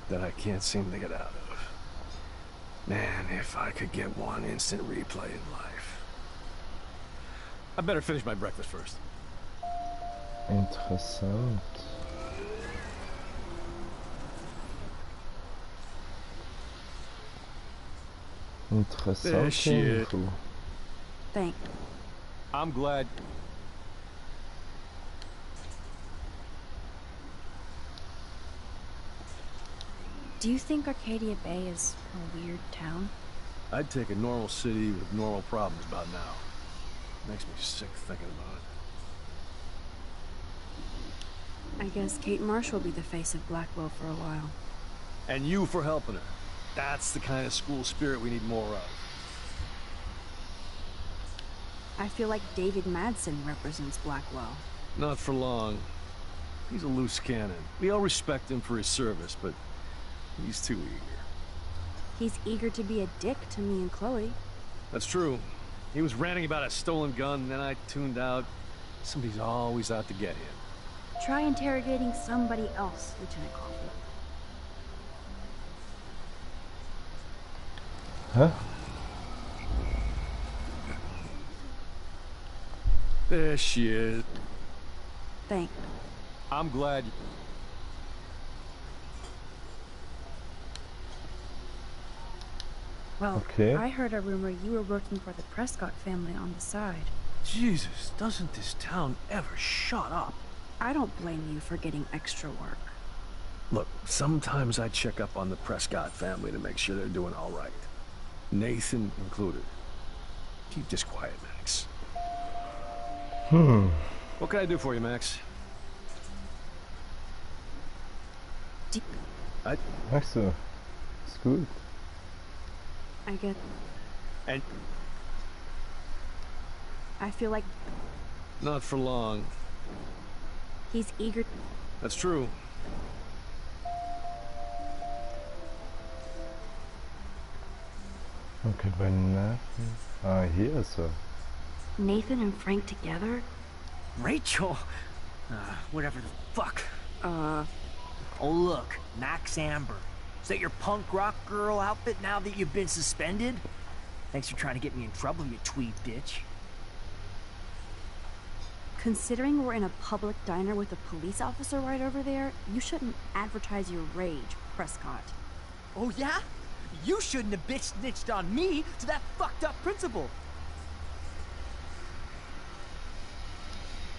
that I can't seem to get out of. Man, if I could get one instant replay in life. I better finish my breakfast first. Interessant. There she is. Info. Thank. I'm glad. Do you think Arcadia Bay is a weird town? I'd take a normal city with normal problems about now. Makes me sick thinking about it. I guess Kate Marsh will be the face of Blackwell for a while. And you for helping her. That's the kind of school spirit we need more of. I feel like David Madsen represents Blackwell. Not for long. He's a loose cannon. We all respect him for his service, but he's too eager. He's eager to be a dick to me and Chloe. That's true. He was ranting about a stolen gun, and then I tuned out. Somebody's always out to get him. Try interrogating somebody else, Lieutenant Coffey. Huh? There she is. Thank. I'm glad. Well, Okay. I heard a rumor you were working for the Prescott family on the side. Jesus, doesn't this town ever shut up? I don't blame you for getting extra work. Look, sometimes I check up on the Prescott family to make sure they're doing all right. Nathan included. Keep this quiet, Max. What can I do for you, Max? Ach so. Ist gut. I get. And I feel like not for long. he's eager. That's true. Okay, bei Nathan. Ah, hier ist er. Nathan and Frank together? Rachel? Whatever the fuck. Oh, look, Max Amber. Is that your punk rock girl outfit now that you've been suspended? Thanks for trying to get me in trouble, you tweed bitch. Considering we're in a public diner with a police officer right over there, you shouldn't advertise your rage, Prescott. Oh, yeah? You shouldn't have bitch snitched on me to that fucked up principal.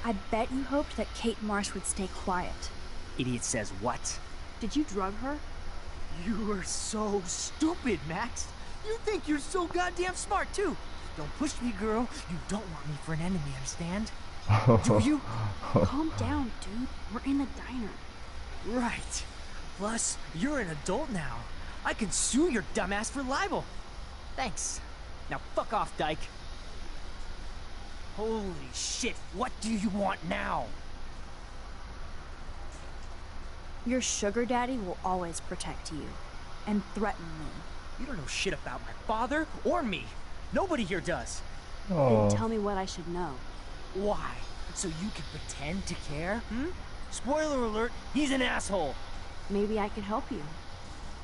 I bet you hoped that Kate Marsh would stay quiet. Idiot says what? Did you drug her? You are so stupid, Max. You think you're so goddamn smart, too. Don't push me, girl. You don't want me for an enemy, understand? Do you? Calm down, dude. We're in the diner. Right. Plus, you're an adult now. I can sue your dumbass for libel. Thanks. Now fuck off, Dyke. Holy shit, what do you want now? Your sugar daddy will always protect you. And threaten me. You don't know shit about my father or me. Nobody here does. Then tell me what I should know. Why? So you can pretend to care? Spoiler alert, he's an asshole. Maybe I can help you.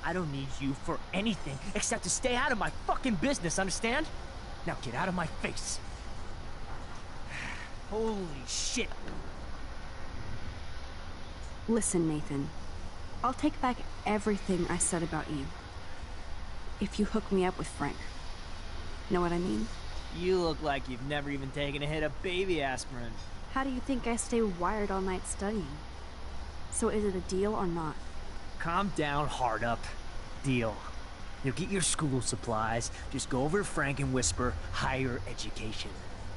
I don't need you for anything except to stay out of my fucking business, understand? Now get out of my face. Holy shit. Listen, Nathan. I'll take back everything I said about you. If you hook me up with Frank. Know what I mean? You look like you've never even taken a hit of baby aspirin. How do you think I stay wired all night studying? So is it a deal or not? Calm down, hard up. Deal. You'll get your school supplies. Just go over to Frank and whisper higher education.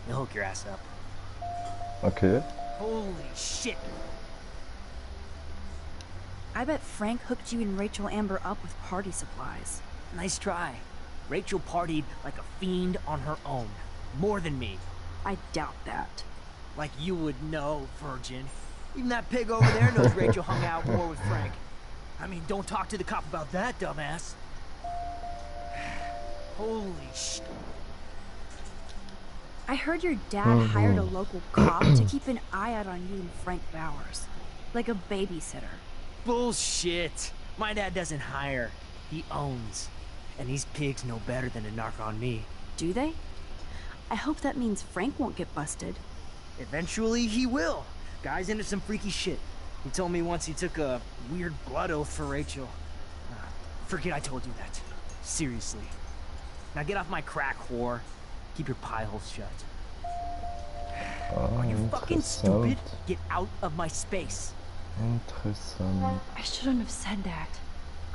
He'll hook your ass up. Okay. Holy shit. I bet Frank hooked you and Rachel Amber up with party supplies. Nice try. Rachel partied like a fiend on her own. More than me. I doubt that. Like you would know, virgin. Even that pig over there knows Rachel hung out more with Frank. I mean, don't talk to the cop about that, dumbass. Holy shit. I heard your dad hired a local cop to keep an eye out on you and Frank Bowers. Like a babysitter. Bullshit. My dad doesn't hire. He owns. And these pigs know better than to narc on me. Do they? I hope that means Frank won't get busted. Eventually he will. Guy's into some freaky shit. He told me once he took a weird blood oath for Rachel. Forget I told you that. Seriously. Now get off my crack, whore. Keep your pie holes shut. Are you fucking stupid? Get out of my space. Interessant. I shouldn't have said that.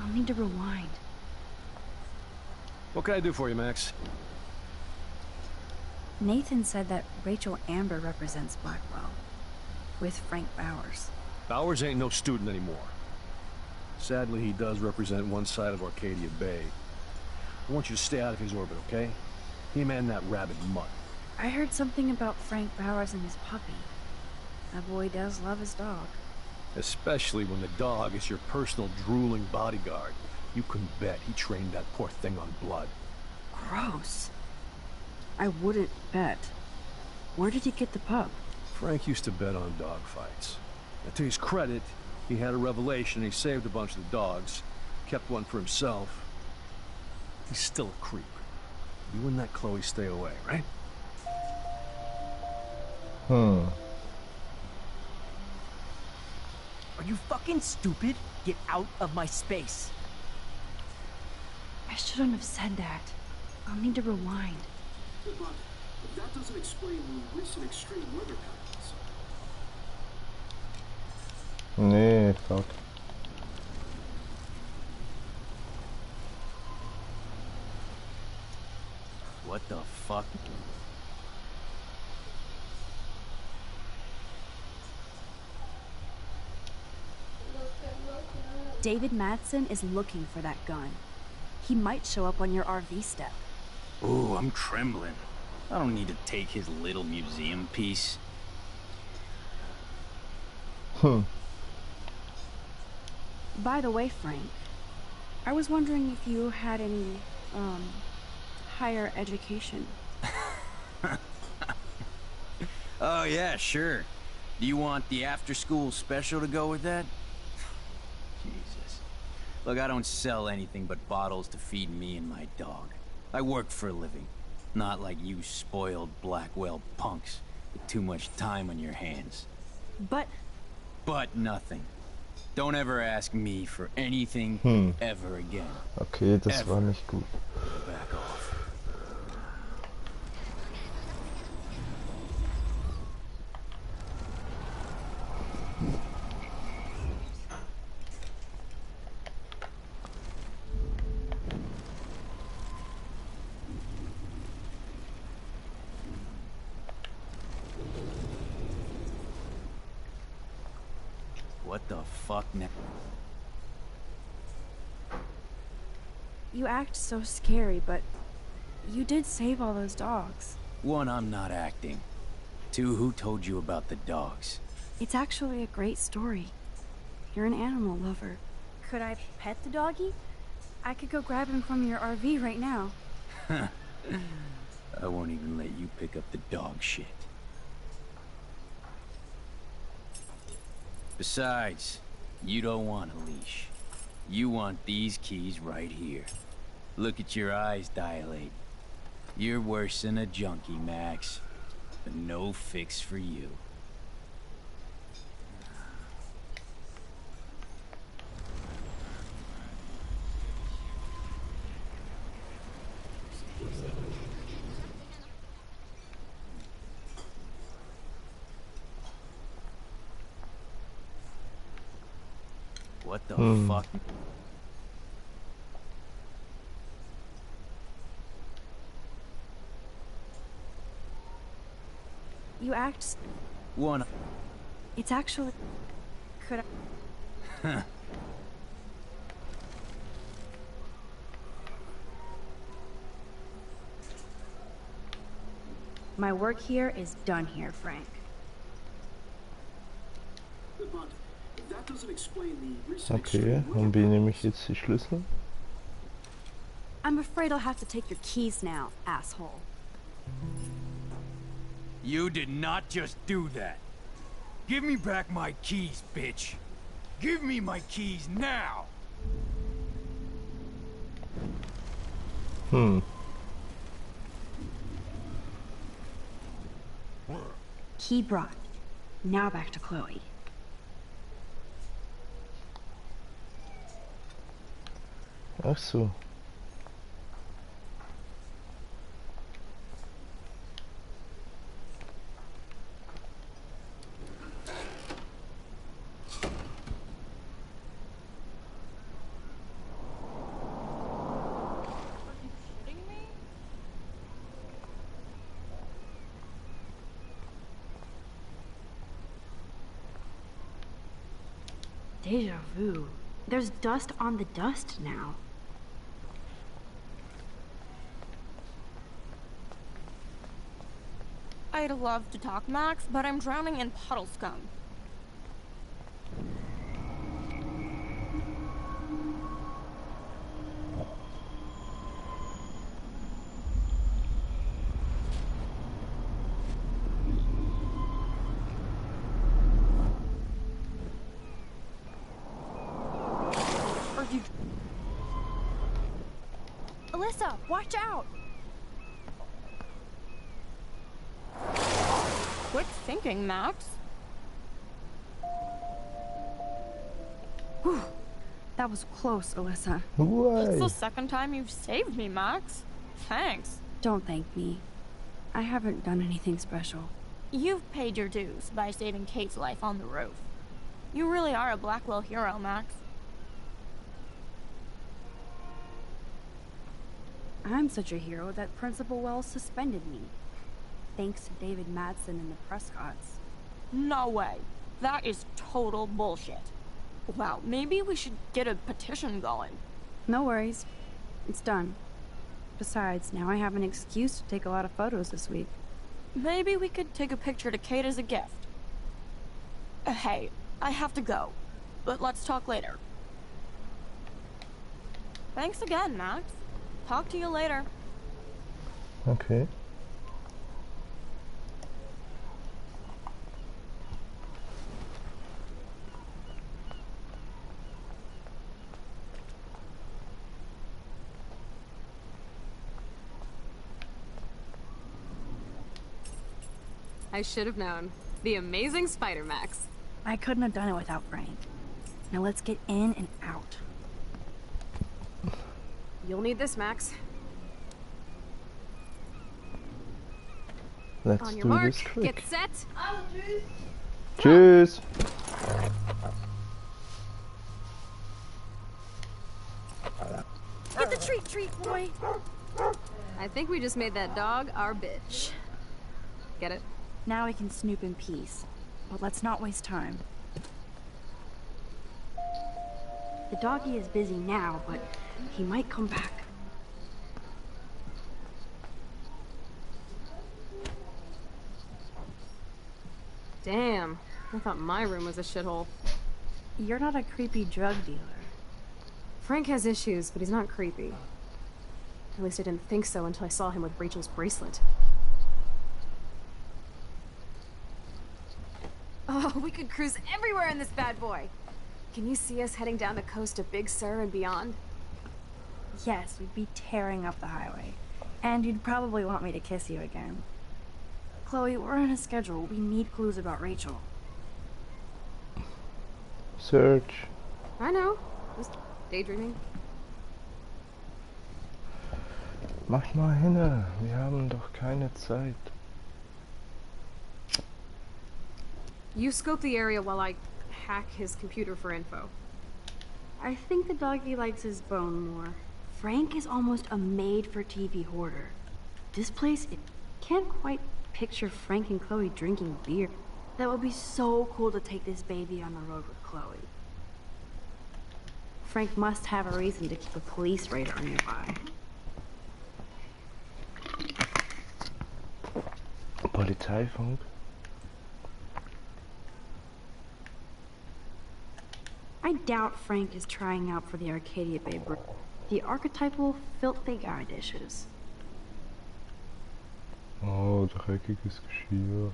I'll need to rewind. What can I do for you, Max? Nathan said that Rachel Amber represents Blackwell, with Frank Bowers. Bowers ain't no student anymore. Sadly, he does represent one side of Arcadia Bay. I want you to stay out of his orbit, okay? Him and that rabbit mutt. I heard something about Frank Bowers and his puppy. That boy does love his dog. Especially when the dog is your personal drooling bodyguard. You can bet he trained that poor thing on blood. Gross. I wouldn't bet. Where did he get the pup? Frank used to bet on dog fights. And to his credit, he had a revelation. He saved a bunch of the dogs, kept one for himself. He's still a creep. You and that Chloe stay away, right? Are you fucking stupid? Get out of my space. I shouldn't have said that. I'll need to rewind. But that doesn't explain the recent extreme weather patterns. Nee, fuck. What the fuck? David Madsen is looking for that gun. He might show up on your RV step. Ooh, I'm trembling. I don't need to take his little museum piece. By the way, Frank, I was wondering if you had any, higher education. Oh yeah, sure. Do you want the after-school special to go with that? Jesus. Look, I don't sell anything but bottles to feed me and my dog. I work for a living. Not like you spoiled Blackwell punks with too much time on your hands. But nothing. Don't ever ask me for anything ever again. Okay, das ever. war nicht gut. Back off. What the fuck now? you act so scary, but you did save all those dogs. One, I'm not acting. Two, who told you about the dogs? It's actually a great story. You're an animal lover. Could I pet the doggy? I could go grab him from your RV right now. I won't even let you pick up the dog shit. Besides, you don't want a leash. You want these keys right here. Look at your eyes dilate. You're worse than a junkie, Max. But no fix for you. What the fuck? You act... One. It's actually... Could I... My work here is done here, Frank. But that doesn't explain the recent Okay, extreme und wie nehme ich jetzt die Schlüssel? I'm afraid I'll have to take your keys now, asshole. You did not just do that. Give me back my keys, bitch. Give me my keys now. Key brought. Now back to Chloe. Ach so. Deja vu. There's dust on the dust now. I'd love to talk, Max, but I'm drowning in puddle scum. Alyssa, watch out! Quick thinking, Max. Whew. That was close, Alyssa. It's the second time you've saved me, Max. Thanks. Don't thank me. I haven't done anything special. You've paid your dues by saving Kate's life on the roof. You really are a Blackwell hero, Max. I'm such a hero that Principal Wells suspended me. Thanks to David Madsen and the Prescotts. No way. That is total bullshit. Wow, maybe we should get a petition going. No worries. It's done. Besides, now I have an excuse to take a lot of photos this week. Maybe we could take a picture to Kate as a gift. Hey, I have to go. But let's talk later. Thanks again, Max. Talk to you later. Okay. I should have known. The amazing Spider-Max. I couldn't have done it without Frank. Now let's get in and out. You'll need this, Max. Let's On your do mark, this quick. get set. Tschüss. Get the treat, boy! I think we just made that dog our bitch. Get it? Now we can snoop in peace. But let's not waste time. The doggy is busy now, but he might come back. Damn. I thought my room was a shithole. You're not a creepy drug dealer. Frank has issues, but he's not creepy. At least I didn't think so until I saw him with Rachel's bracelet. Oh, we could cruise everywhere in this bad boy! Can you see us heading down the coast to Big Sur and beyond? Yes, we'd be tearing up the highway. And you'd probably want me to kiss you again. Chloe, we're on a schedule. We need clues about Rachel. Search. I know. Just daydreaming. Mach mal hinne. Wir haben doch keine Zeit. You scope the area while I hack his computer for info. I think the doggy likes his bone more. Frank is almost a made-for-TV hoarder. This place, it can't quite picture Frank and Chloe drinking beer. That would be so cool to take this baby on the road with Chloe. Frank must have a reason to keep a police radar nearby. Polizeifunk. I doubt Frank is trying out for the Arcadia Bay Bridge. The archetypal filthy guy dishes. Oh, dreckiges Geschirr.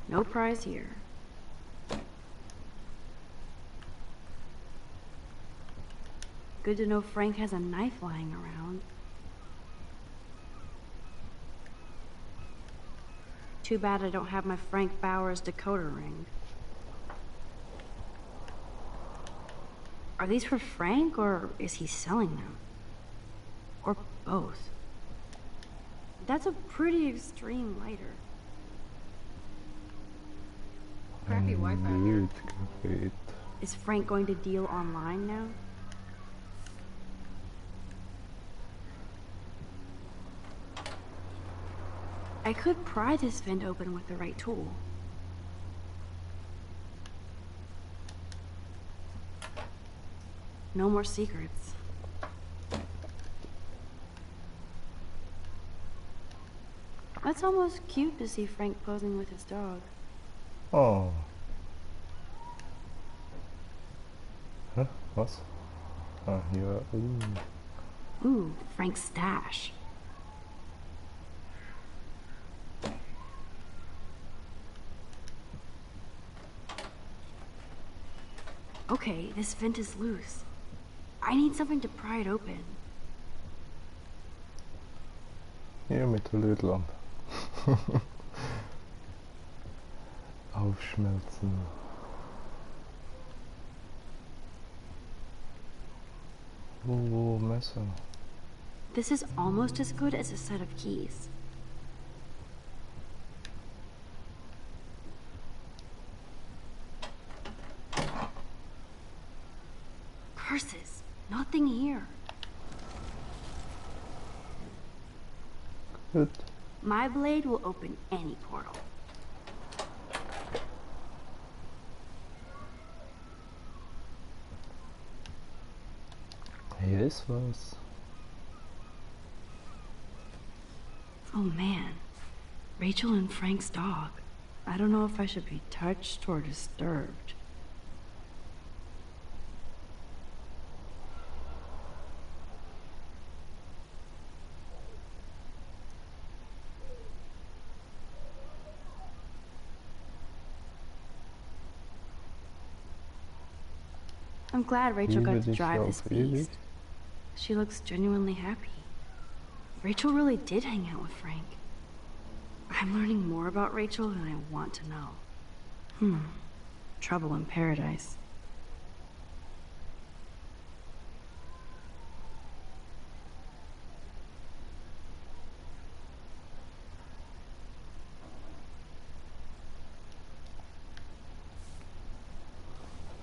No prize here. Good to know Frank has a knife lying around. Too bad I don't have my Frank Bowers decoder ring. Are these for Frank, or is he selling them? Or both? That's a pretty extreme lighter. Crappy Wi-Fi here. Gerät. Is Frank going to deal online now? I could pry this vent open with the right tool. No more secrets. That's almost cute to see Frank posing with his dog. Oh. Hä? Was? Ah, hier. Ooh, Frank's stash. Okay, this vent is loose. I need something to pry it open. Hier mit der Lötlampe. Aufschmelzen. Oh, Messer. This is almost as good as a set of keys. Curses! Nothing here. Good. My blade will open any portal. Hier ist was. Oh man, Rachel and Frank's dog. I don't know if I should be touched or disturbed. I'm glad Rachel got to drive this beast. She looks genuinely happy. Rachel really did hang out with Frank. I'm learning more about Rachel than I want to know. Trouble in paradise.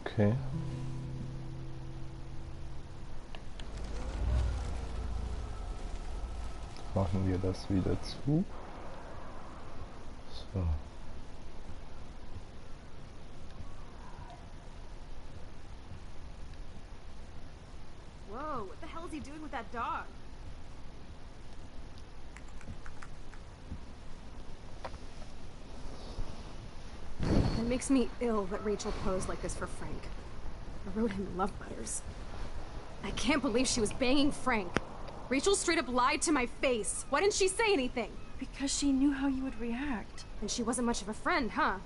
Okay. Machen wir das wieder zu. So. Whoa, what the hell is he doing with that dog? It makes me ill that Rachel posed like this for Frank. I wrote him love letters. I can't believe she was banging Frank. Rachel straight up lied to my face. Why didn't she say anything? Because she knew how you would react. And she wasn't much of a friend, huh?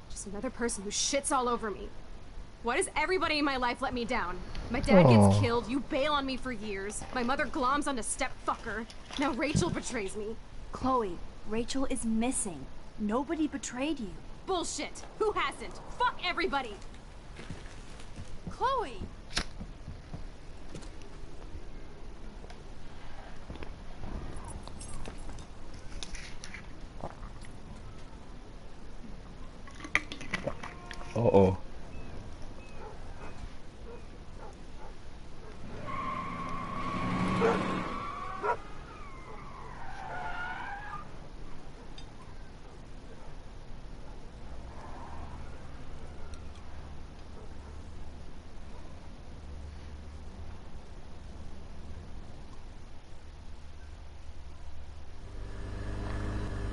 Just another person who shits all over me. Why does everybody in my life let me down? My dad gets killed, you bail on me for years. My mother gloms onto stepfucker. Now Rachel betrays me. Chloe, Rachel is missing. Nobody betrayed you. Bullshit. Who hasn't? Fuck everybody. Chloe! Oh.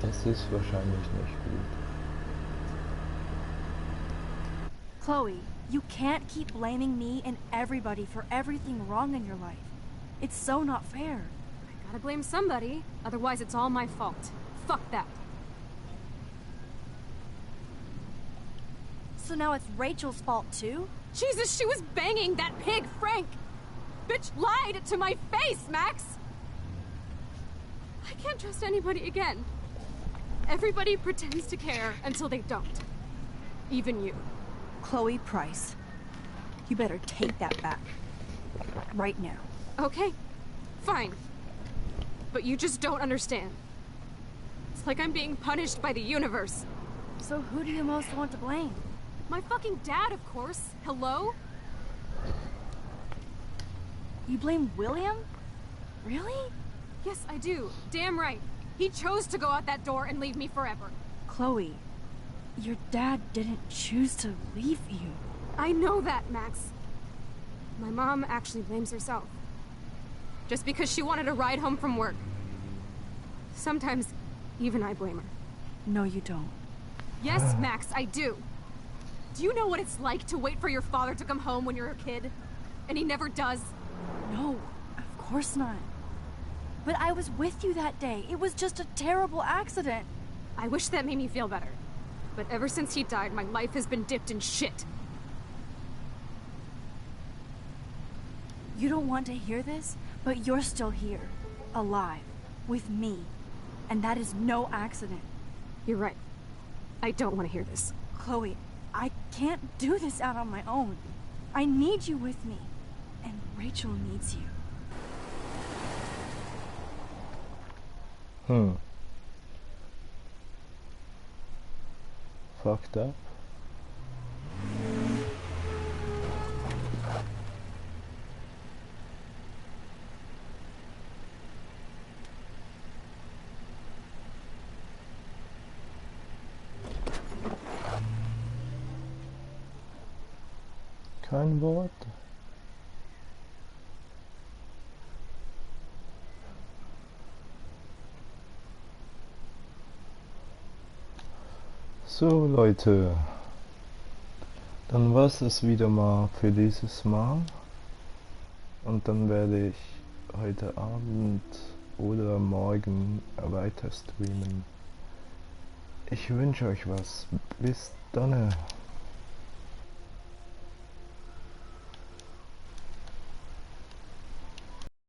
Das ist wahrscheinlich nicht gut. Chloe, you can't keep blaming me and everybody for everything wrong in your life. It's so not fair. I gotta blame somebody, otherwise it's all my fault. Fuck that. So now it's Rachel's fault too? Jesus, she was banging that pig, Frank! Bitch lied to my face, Max! I can't trust anybody again. Everybody pretends to care until they don't. Even you. Chloe Price, you better take that back. Right now. Okay, fine. But you just don't understand. It's like I'm being punished by the universe. So who do you most want to blame? My fucking dad, of course. Hello? You blame William? Really? Yes, I do. Damn right. He chose to go out that door and leave me forever. Chloe, your dad didn't choose to leave you. I know that, Max. My mom actually blames herself. Just because she wanted a ride home from work. Sometimes, even I blame her. No, you don't. Yes, Max, I do. Do you know what it's like to wait for your father to come home when you're a kid? And he never does? No, of course not. But I was with you that day. It was just a terrible accident. I wish that made me feel better. But ever since he died, my life has been dipped in shit. You don't want to hear this, but you're still here. Alive. With me. And that is no accident. You're right. I don't want to hear this. Chloe, I can't do this out on my own. I need you with me. And Rachel needs you. Fucked up. Kein Wort. So Leute, dann war es wieder mal für dieses Mal und dann werde ich heute Abend oder morgen weiter streamen. Ich wünsche euch was. Bis dann.